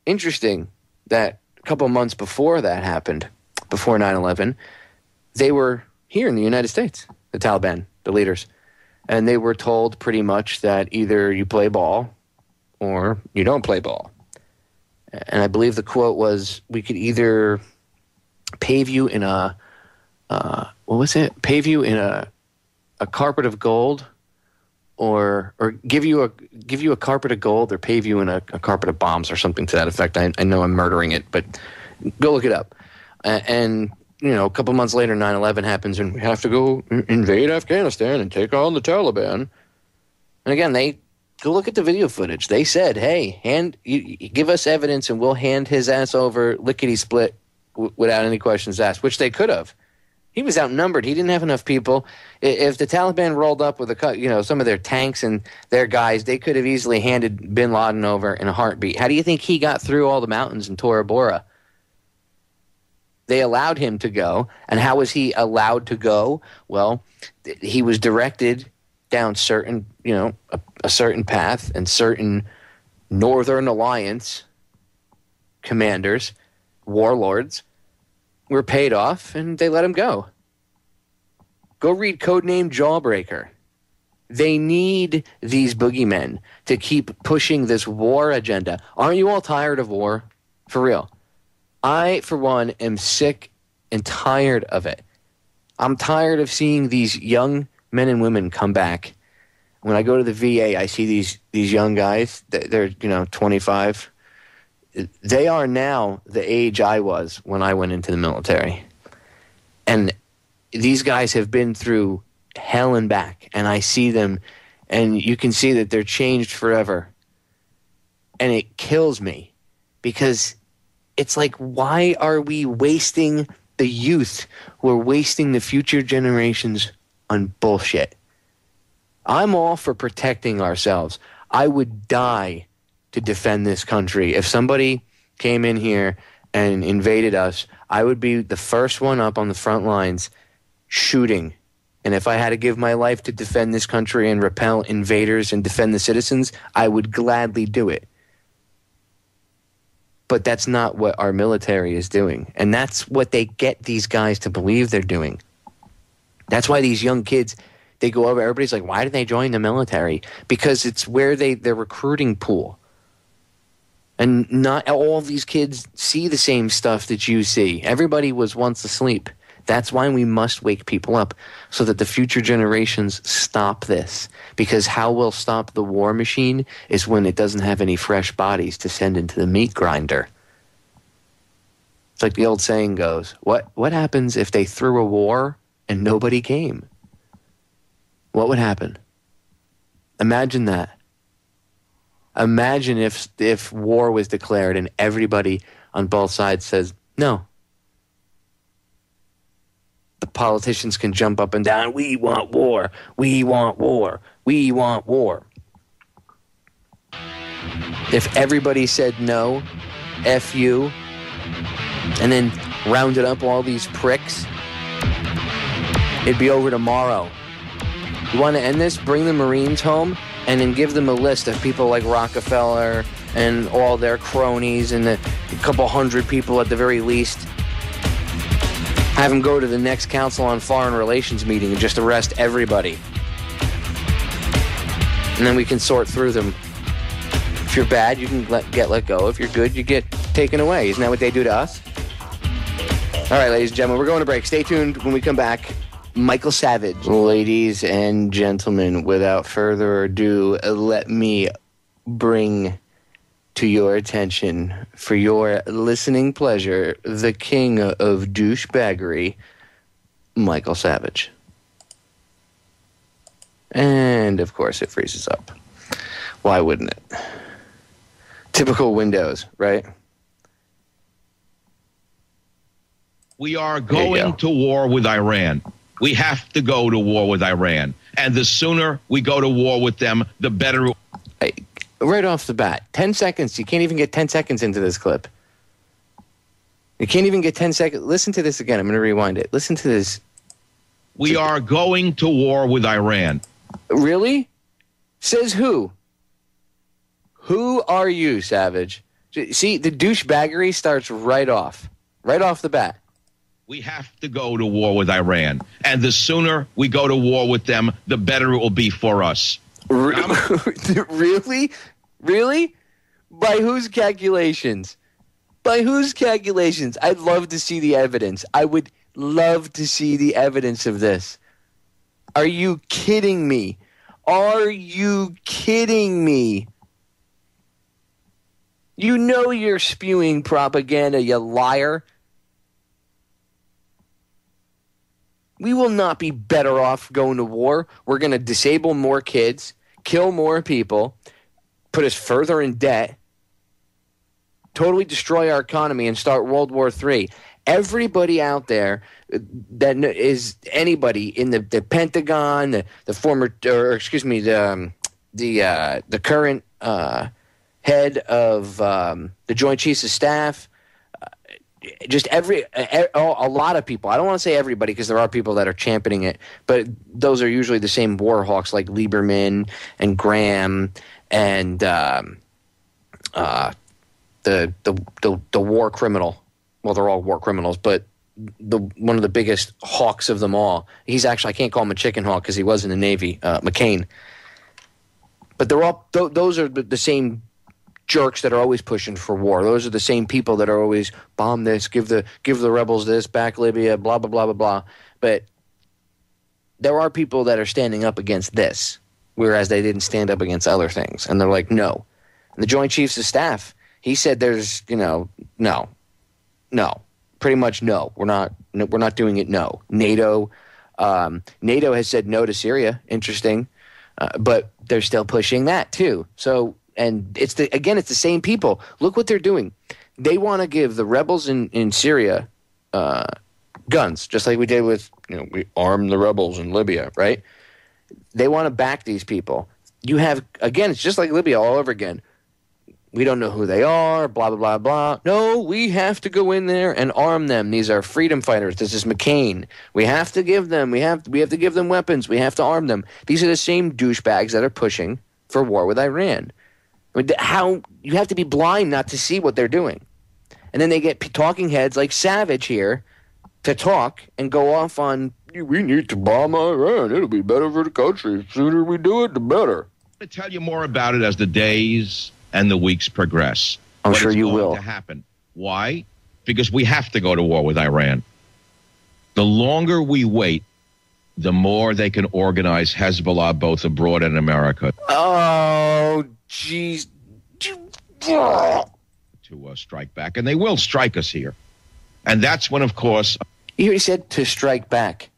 Interesting that a couple months before that happened, before 9/11, they were here in the United States, the Taliban, the leaders. And they were told pretty much that either you play ball or you don't play ball. And I believe the quote was, we could either pave you in a carpet of gold, or give you a carpet of gold, or pave you in a carpet of bombs, or something to that effect. I know I'm murdering it, but go look it up. And a couple months later, 9/11 happens, and we have to go invade Afghanistan and take on the Taliban. And again, go look at the video footage. They said, hey, give us evidence and we'll hand his ass over lickety-split without any questions asked, which they could have. He was outnumbered. He didn't have enough people. If the Taliban rolled up with some of their tanks and their guys, they could have easily handed bin Laden over in a heartbeat. How do you think he got through all the mountains in Tora Bora? They allowed him to go. And how was he allowed to go? Well, he was directed down certain, a certain path, and certain Northern Alliance commanders, warlords, were paid off, and they let him go. Go read Codename Jawbreaker. They need these boogeymen to keep pushing this war agenda. Aren't you all tired of war? For real. I, for one, am sick and tired of it. I'm tired of seeing these young men and women come back. When I go to the VA, I see these young guys. They're 25. They are now the age I was when I went into the military. And these guys have been through hell and back. And I see them, and you can see that they're changed forever. And it kills me, because it's like, why are we wasting the youth? We're wasting the future generations on bullshit. I'm all for protecting ourselves. I would die to defend this country. If somebody came in here and invaded us, I would be the first one up on the front lines shooting. And if I had to give my life to defend this country and repel invaders and defend the citizens, I would gladly do it. But that's not what our military is doing. And that's what they get these guys to believe they're doing. That's why these young kids, they go over, everybody's like, why did they join the military? Because it's where their recruiting pool. And not all of these kids see the same stuff that you see. Everybody was once asleep. That's why we must wake people up, so that the future generations stop this. Because how we'll stop the war machine is when it doesn't have any fresh bodies to send into the meat grinder. It's like the old saying goes, what happens if they threw a war and nobody came? What would happen? Imagine that. Imagine if war was declared and everybody on both sides says, no. The politicians can jump up and down, we want war, we want war, we want war. If everybody said no, F you, and then rounded up all these pricks, it'd be over tomorrow. You want to end this? Bring the Marines home and then give them a list of people like Rockefeller and all their cronies and a couple hundred people at the very least. Have them go to the next Council on Foreign Relations meeting and just arrest everybody. And then we can sort through them. If you're bad, you can get let go. If you're good, you get taken away. Isn't that what they do to us? All right, ladies and gentlemen, we're going to break. Stay tuned. When we come back, Michael Savage. Ladies and gentlemen, without further ado, let me bring to your attention, for your listening pleasure, the king of douchebaggery, Michael Savage. And, of course, it freezes up. Why wouldn't it? Typical Windows, right? We are going to war with Iran. We have to go to war with Iran. And the sooner we go to war with them, the better. Right off the bat, 10 seconds. You can't even get 10 seconds into this clip. You can't even get 10 seconds. Listen to this again. I'm going to rewind it. Listen to this. We are going to war with Iran. Really? Says who? Who are you, Savage? See, the douchebaggery starts right off the bat. We have to go to war with Iran. And the sooner we go to war with them, the better it will be for us. Really? Really? By whose calculations? By whose calculations? I'd love to see the evidence. I would love to see the evidence of this. Are you kidding me? Are you kidding me? You know you're spewing propaganda, you liar. We will not be better off going to war. We're going to disable more kids, kill more people, put us further in debt, totally destroy our economy, and start World War III. Everybody out there that is anybody in the Pentagon, the former, or excuse me, the current head of the Joint Chiefs of Staff, just a lot of people. I don't want to say everybody because there are people that are championing it, but those are usually the same war hawks like Lieberman and Graham and the war criminal. Well, they're all war criminals, but one of the biggest hawks of them all. He's actually, I can't call him a chicken hawk because he was in the Navy, McCain. But they're all those are the same jerks that are always pushing for war. Those are the same people that are always bomb this, give the rebels this, back Libya, blah, blah, blah, blah, blah. But there are people that are standing up against this, whereas they didn't stand up against other things. And they're like, no. And the Joint Chiefs of Staff, he said there's, no, pretty much no. We're not doing it, no. NATO has said no to Syria, interesting, but they're still pushing that too. So, and it's the same people. Look what they're doing. They want to give the rebels in Syria guns, just like we did with, we armed the rebels in Libya, right? They want to back these people. You have, again, it's just like Libya all over again. We don't know who they are, blah, blah, blah, blah. No, we have to go in there and arm them. These are freedom fighters. This is McCain. We have to give them, we have to give them weapons. We have to arm them. These are the same douchebags that are pushing for war with Iran. I mean, how you have to be blind not to see what they're doing. And then they get talking heads like Savage here to talk and go off on, we need to bomb Iran. It'll be better for the country. The sooner we do it, the better. I'm going to tell you more about it as the days and the weeks progress. I'm sure you will. To happen. Why? Because we have to go to war with Iran. The longer we wait, the more they can organize Hezbollah both abroad and in America. Oh, jeez. To strike back. And they will strike us here. And that's when, of course... He said to strike back.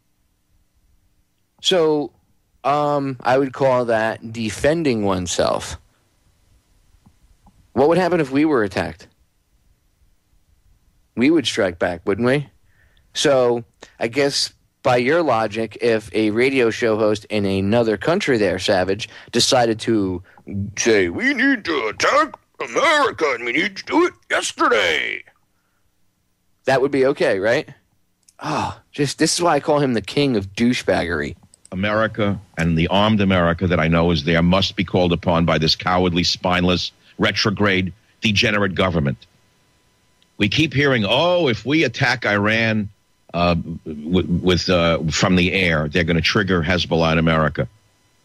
So, I would call that defending oneself. What would happen if we were attacked? We would strike back, wouldn't we? So, I guess by your logic, if a radio show host in another country there, Savage, decided to say, we need to attack America, and we need to do it yesterday. That would be okay, right? This is why I call him the king of douchebaggery. America and the armed America that I know is there must be called upon by this cowardly, spineless, retrograde, degenerate government. We keep hearing, if we attack Iran from the air, they're going to trigger Hezbollah in America.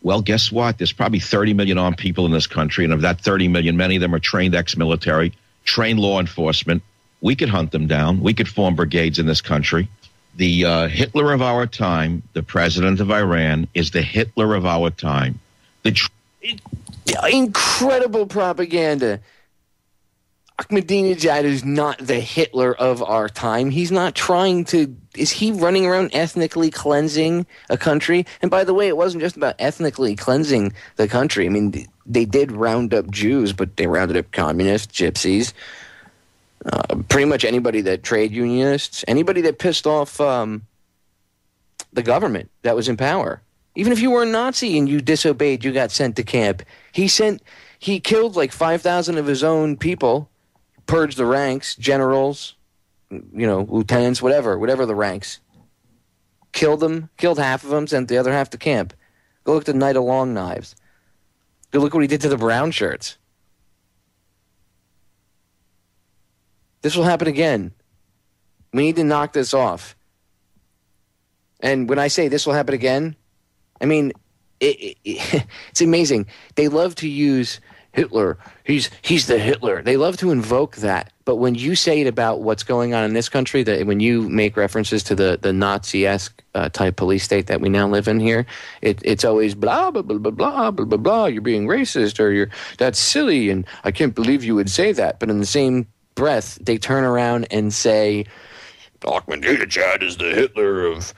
Well, guess what? There's probably 30 million armed people in this country, and of that 30 million, many of them are trained ex-military, trained law enforcement. We could hunt them down. We could form brigades in this country. The Hitler of our time, the president of Iran, is the Hitler of our time. Incredible propaganda. Ahmadinejad is not the Hitler of our time. He's not trying to... Is he running around ethnically cleansing a country? And by the way, it wasn't just about ethnically cleansing the country. I mean, they did round up Jews, but they rounded up communists, gypsies, pretty much anybody that trade unionists, anybody that pissed off the government that was in power. Even if you were a Nazi and you disobeyed, you got sent to camp. He killed like 5,000 of his own people, purged the ranks, generals, lieutenants, whatever the ranks. Killed them, killed half of them, sent the other half to camp. Go look at the Night of Long Knives. Go look what he did to the brown shirts. This will happen again. We need to knock this off. And when I say this will happen again, I mean, it's amazing. They love to use Hitler. He's the Hitler. They love to invoke that. But when you say it about what's going on in this country, that when you make references to the Nazi-esque type police state that we now live in here, it's always blah, blah, blah, blah, blah, blah, blah, blah. You're being racist, or that's silly, and I can't believe you would say that. But in the same breath, they turn around and say, Ahmadinejad is the Hitler of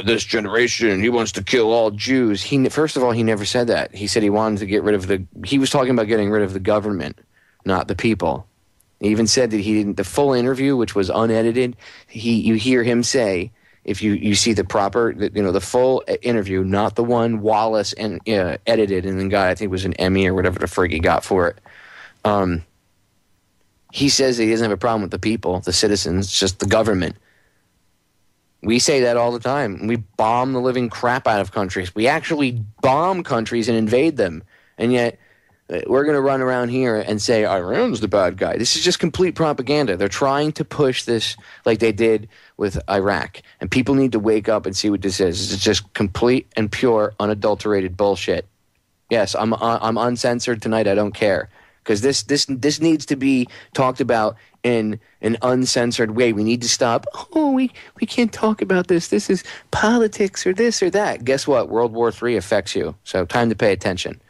this generation. He wants to kill all Jews. First of all, he never said that. He said he wanted to get rid of he was talking about getting rid of the government, not the people. He even said that he didn't. The full interview, which was unedited, you hear him say, if you see the proper, the full interview, not the one Wallace edited and then got, I think it was an Emmy or whatever the frig he got for it. He says that he doesn't have a problem with the people, the citizens, it's just the government. We say that all the time. We bomb the living crap out of countries. We actually bomb countries and invade them. And yet we're going to run around here and say Iran's the bad guy. This is just complete propaganda. They're trying to push this like they did with Iraq. And people need to wake up and see what this is. This is just complete and pure, unadulterated bullshit. Yes, I'm uncensored tonight. I don't care. Because this needs to be talked about in an uncensored way. We need to stop. We can't talk about this. This is politics or this or that. Guess what? World War III affects you. So time to pay attention.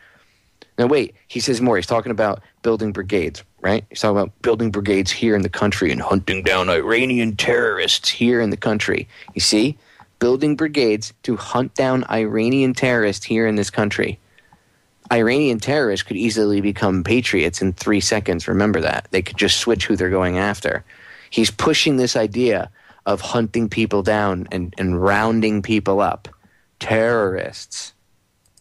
Now wait, he says more. He's talking about building brigades, right? He's talking about building brigades here in the country and hunting down Iranian terrorists here in the country. You see? Building brigades to hunt down Iranian terrorists here in this country. Iranian terrorists could easily become patriots in 3 seconds. Remember that. They could just switch who they're going after. He's pushing this idea of hunting people down and rounding people up. Terrorists.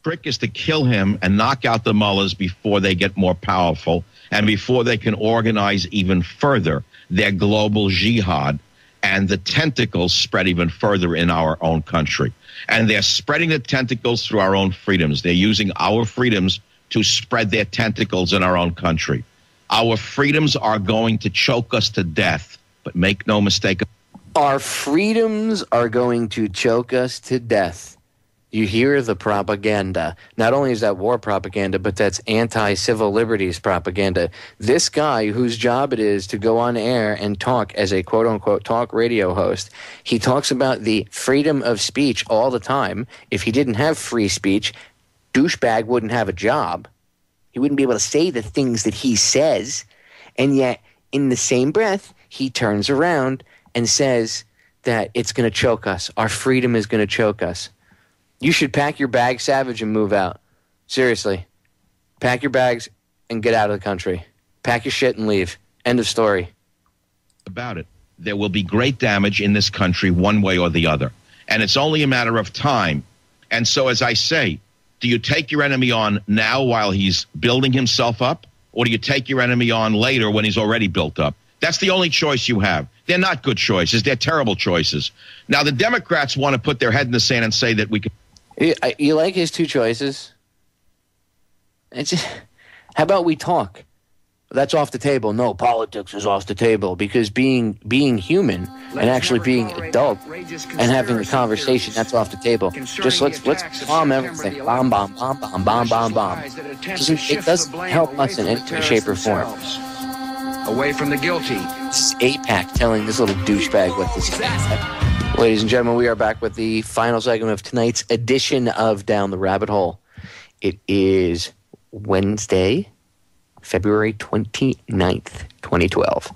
Trick is to kill him and knock out the mullahs before they get more powerful and before they can organize even further their global jihad and the tentacles spread even further in our own country. And they're spreading the tentacles through our own freedoms. They're using our freedoms to spread their tentacles in our own country. Our freedoms are going to choke us to death, but make no mistake. Our freedoms are going to choke us to death. You hear the propaganda. Not only is that war propaganda, but that's anti-civil liberties propaganda. This guy whose job it is to go on air and talk as a quote-unquote talk radio host, he talks about the freedom of speech all the time. If he didn't have free speech, douchebag wouldn't have a job. He wouldn't be able to say the things that he says. And yet, in the same breath, he turns around and says that it's going to choke us. Our freedom is going to choke us. You should pack your bags, Savage, and move out. Seriously. Pack your bags and get out of the country. Pack your shit and leave. End of story. About it. There will be great damage in this country one way or the other. And it's only a matter of time. And so, as I say, do you take your enemy on now while he's building himself up? or do you take your enemy on later when he's already built up? That's the only choice you have. They're not good choices. They're terrible choices. Now, the Democrats want to put their head in the sand and say that we can. You like his two choices? How about we talk? That's off the table. No, politics is off the table, because being human and actually being adult and having a conversation, that's off the table. Just let's bomb everything. Bomb, bomb, bomb, bomb, bomb, bomb, bomb. It doesn't help us in any shape or form. Away from the guilty. This is APAC telling this little douchebag what this is. Ladies and gentlemen, we are back with the final segment of tonight's edition of Down the Rabbit Hole. It is Wednesday, February 29th, 2012.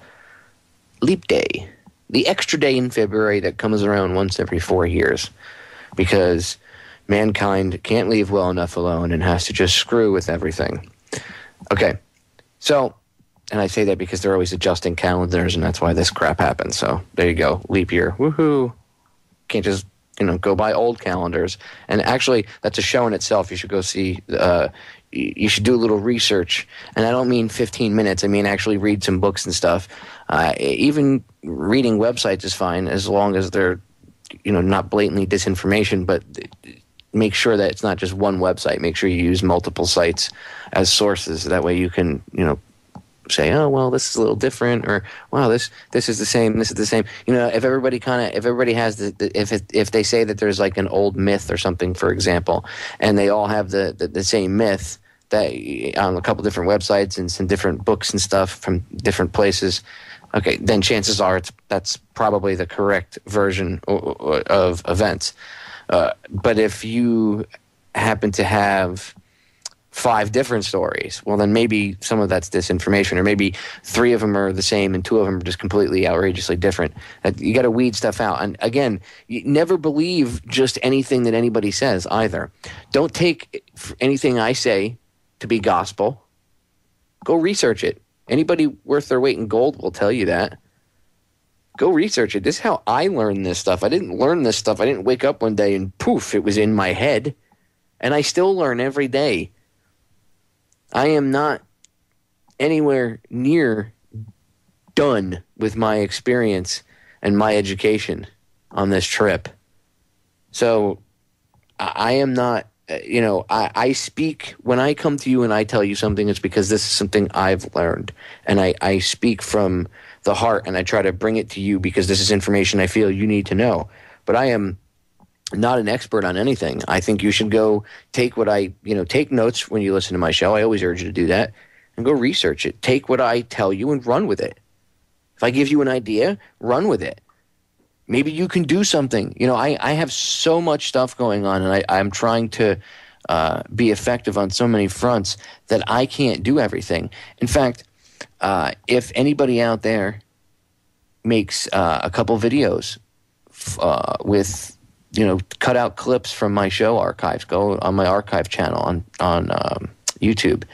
Leap Day. The extra day in February that comes around once every 4 years, because mankind can't leave well enough alone and has to just screw with everything. Okay, so, and I say that because they're always adjusting calendars, and that's why this crap happens. So there you go, leap year, woohoo. Can't just, go by old calendars. And actually, that's a show in itself. You should go see. You should do a little research. And I don't mean 15 minutes. I mean actually read some books and stuff. Even reading websites is fine, as long as they're, not blatantly disinformation, but make sure that it's not just one website. Make sure you use multiple sites as sources. That way you can, say, oh, well, this is a little different, or wow, this is the same, this is the same. If everybody has if they say that there's like an old myth or something, for example, and they all have the same myth that on a couple different websites and some different books and stuff from different places, okay, then chances are that's probably the correct version of events. But if you happen to have 5 different stories, well, then maybe some of that's disinformation, or maybe 3 of them are the same and 2 of them are just completely outrageously different. You got to weed stuff out. And again, you never believe just anything that anybody says either. Don't take anything I say to be gospel. Go research it. Anybody worth their weight in gold will tell you that. Go research it. This is how I learned this stuff. I didn't learn this stuff. I didn't wake up one day and poof, it was in my head. And I still learn every day. I am not anywhere near done with my experience and my education on this trip. So I am not, I speak, when I come to you and I tell you something, it's because this is something I've learned. And I speak from the heart, and I try to bring it to you because this is information I feel you need to know. But I am not an expert on anything. I think you should go take take notes when you listen to my show. I always urge you to do that, and go research it. Take what I tell you and run with it. If I give you an idea, run with it. Maybe you can do something. I have so much stuff going on, and I'm trying to be effective on so many fronts that I can't do everything. In fact, if anybody out there makes a couple videos with cut out clips from my show archives, go on my archive channel on YouTube,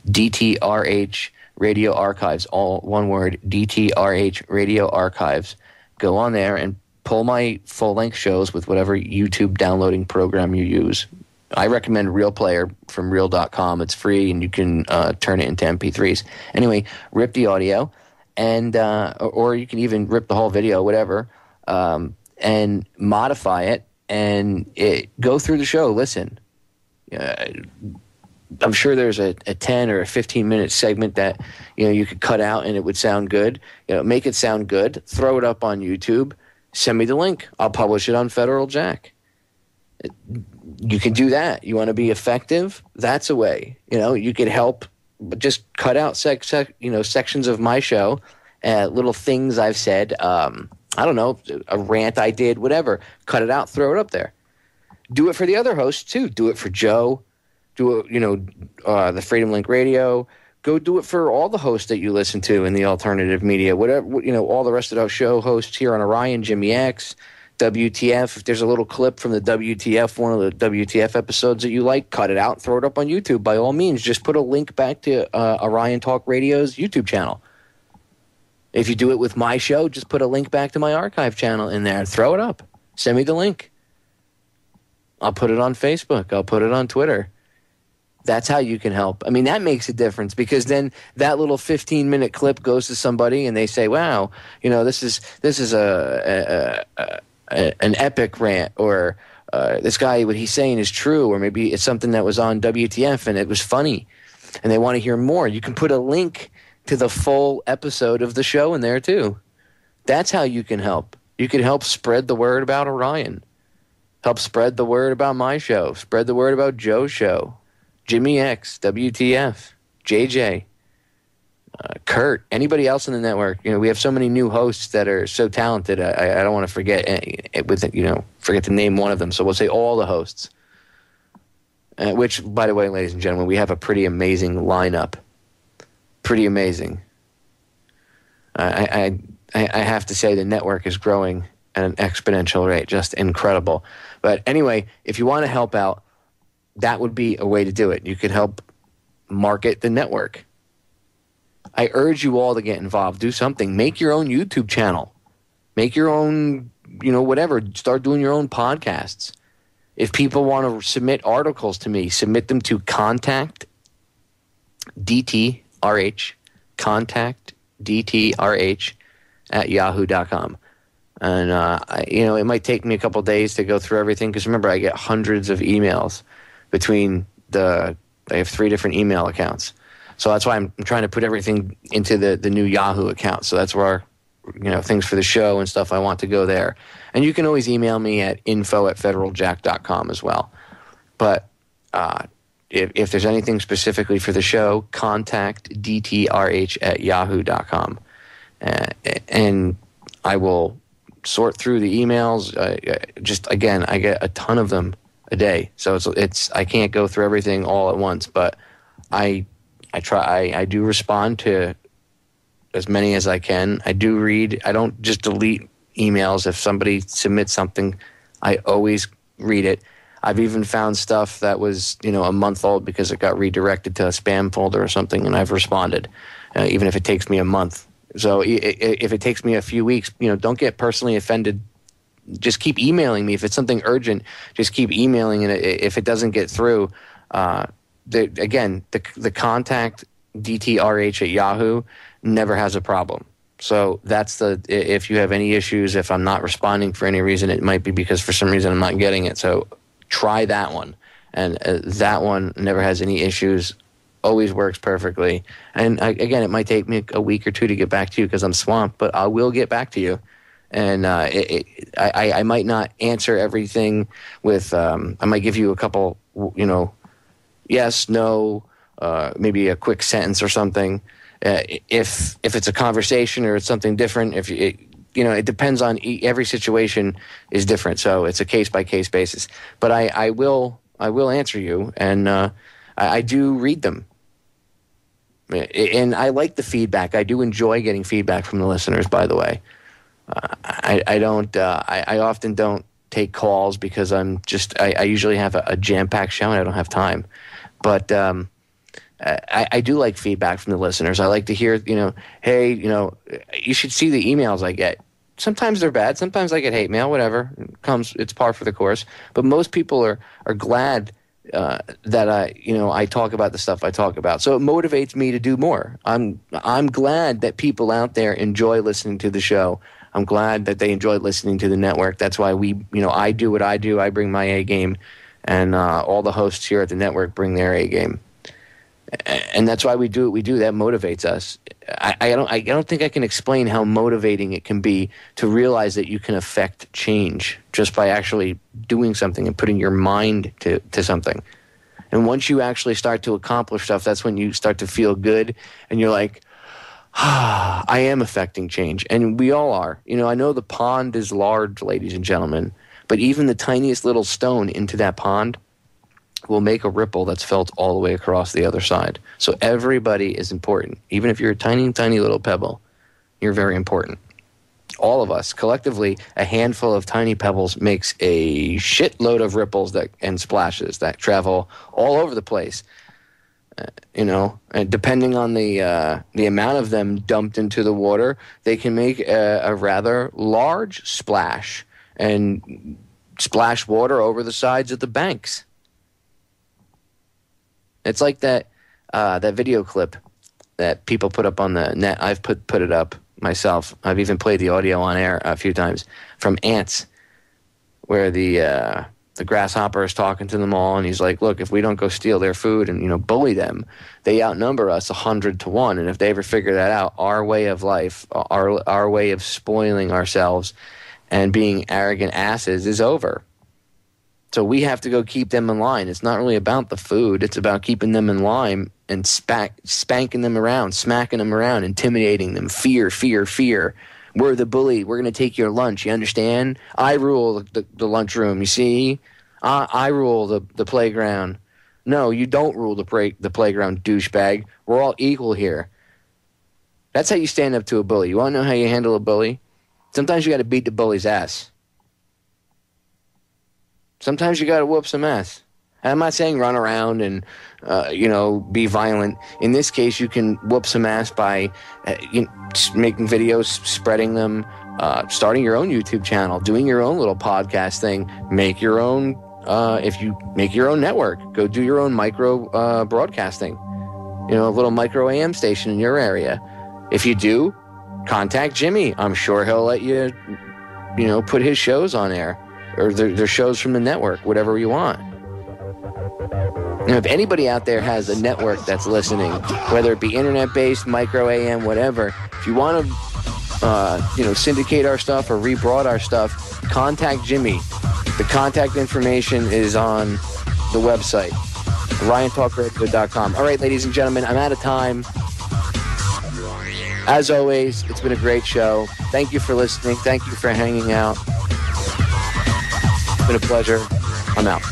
DTRH Radio Archives, all one word, DTRH Radio Archives. Go on there and pull my full-length shows with whatever YouTube downloading program you use. I recommend Real Player from real.com. It's free, and you can turn it into MP3s. Anyway, rip the audio, and or you can even rip the whole video, whatever, and modify it, and go through the show. Listen, I'm sure there's a 10 or a 15-minute segment that you could cut out and it would sound good. Make it sound good. Throw it up on YouTube. Send me the link. I'll publish it on Federal Jack. You can do that. You want to be effective? That's a way. You could help. But just cut out sections of my show, little things I've said. I don't know, a rant I did, whatever. Cut it out, throw it up there. Do it for the other hosts too. Do it for Joe. Do it, the Freedom Link Radio. Go do it for all the hosts that you listen to in the alternative media. Whatever, all the rest of those show hosts here on Orion, Jimmy X, WTF. If there's a little clip from the WTF, one of the WTF episodes that you like, cut it out, throw it up on YouTube. By all means, just put a link back to Orion Talk Radio's YouTube channel. If you do it with my show, just put a link back to my archive channel in there. Throw it up. Send me the link. I'll put it on Facebook. I'll put it on Twitter. That's how you can help. I mean, that makes a difference, because then that little 15-minute clip goes to somebody and they say, wow, this is an epic rant, or this guy, what he's saying is true, or maybe it's something that was on WTF and it was funny and they want to hear more. You can put a link to the full episode of the show in there too. That's how you can help. You can help spread the word about Orion. Help spread the word about my show. Spread the word about Joe's show. Jimmy X, WTF, JJ, Kurt, anybody else in the network. We have so many new hosts that are so talented. I don't want to forget forget to name one of them. So we'll say all the hosts. Which, by the way, ladies and gentlemen, we have a pretty amazing lineup. Pretty amazing. I have to say the network is growing at an exponential rate. Just incredible. But anyway, if you want to help out, that would be a way to do it. You could help market the network. I urge you all to get involved. Do something. Make your own YouTube channel. Make your own, whatever. Start doing your own podcasts. If people want to submit articles to me, submit them to contact DTRH@yahoo.com. And, it might take me a couple days to go through everything, because remember, I get hundreds of emails between I have 3 different email accounts. So that's why I'm trying to put everything into the new Yahoo account. So that's where, things for the show and stuff, I want to go there. And you can always email me at info@federaljack.com as well. But if there's anything specifically for the show, contact DTRH@yahoo.com. And I will sort through the emails. Again, I get a ton of them a day. So it's I can't go through everything all at once, but I try. I do respond to as many as I can. I do read. I don't just delete emails. If somebody submits something, I always read it. I've even found stuff that was, a month old because it got redirected to a spam folder or something, and I've responded, even if it takes me a month. So if it takes me a few weeks, don't get personally offended. Just keep emailing me. If it's something urgent, just keep emailing. And if it doesn't get through, the contact DTRH@Yahoo never has a problem. So that's if you have any issues, if I'm not responding for any reason, it might be because for some reason I'm not getting it. So try that one. And that one never has any issues, always works perfectly. And again, it might take me a week or 2 to get back to you because I'm swamped, but I will get back to you. And I might not answer everything with, I might give you a couple, yes, no, maybe a quick sentence or something. If it's a conversation or it's something different, it depends on every situation is different. So it's a case by case basis. But I will answer you, and I do read them. And I like the feedback. I do enjoy getting feedback from the listeners, by the way. I often don't take calls because I usually have a jam-packed show and I don't have time. But I do like feedback from the listeners. I like to hear, hey, you should see the emails I get. Sometimes they're bad. Sometimes I get hate mail, whatever. It's par for the course. But most people are glad that I talk about the stuff I talk about. So it motivates me to do more. I'm glad that people out there enjoy listening to the show. I'm glad that they enjoy listening to the network. That's why I do what I do. I bring my A game, and all the hosts here at the network bring their A game. And that's why we do what we do. That motivates us. I don't think I can explain how motivating it can be to realize that you can affect change just by actually doing something and putting your mind to something. And once you actually start to accomplish stuff, that's when you start to feel good, and you're like, I am affecting change. And we all are. I know the pond is large, ladies and gentlemen, but even the tiniest little stone into that pond will make a ripple that's felt all the way across the other side. So everybody is important. Even if you're a tiny, tiny little pebble, you're very important. All of us, collectively, a handful of tiny pebbles makes a shitload of ripples and splashes that travel all over the place. And depending on the amount of them dumped into the water, they can make a rather large splash and splash water over the sides of the banks. It's like that video clip that people put up on the net. I've put it up myself. I've even played the audio on air a few times from ants, where the grasshopper is talking to them all, and he's like, look, if we don't go steal their food and, bully them, they outnumber us 100 to 1. And if they ever figure that out, our way of life, our way of spoiling ourselves and being arrogant asses is over. So we have to go keep them in line. It's not really about the food. It's about keeping them in line and spanking them around, smacking them around, intimidating them. Fear, fear, fear. We're the bully. We're going to take your lunch. You understand? I rule the lunchroom. You see? I rule the playground. No, you don't rule the playground, douchebag. We're all equal here. That's how you stand up to a bully. You want to know how you handle a bully? Sometimes you got to beat the bully's ass. Sometimes you got to whoop some ass. I'm not saying run around and, be violent. In this case, you can whoop some ass by making videos, spreading them, starting your own YouTube channel, doing your own little podcast thing, make your own, if you make your own network, go do your own micro broadcasting, a little micro AM station in your area. If you do, contact Jimmy. I'm sure he'll let you, put his shows on air or their shows from the network, whatever you want. If anybody out there has a network that's listening, whether it be internet-based, micro AM, whatever, if you want to, syndicate our stuff or rebroad our stuff, contact Jimmy. The contact information is on the website, RyanTalkRadio.com. All right, ladies and gentlemen, I'm out of time. As always, it's been a great show. Thank you for listening. Thank you for hanging out. It's been a pleasure. I'm out.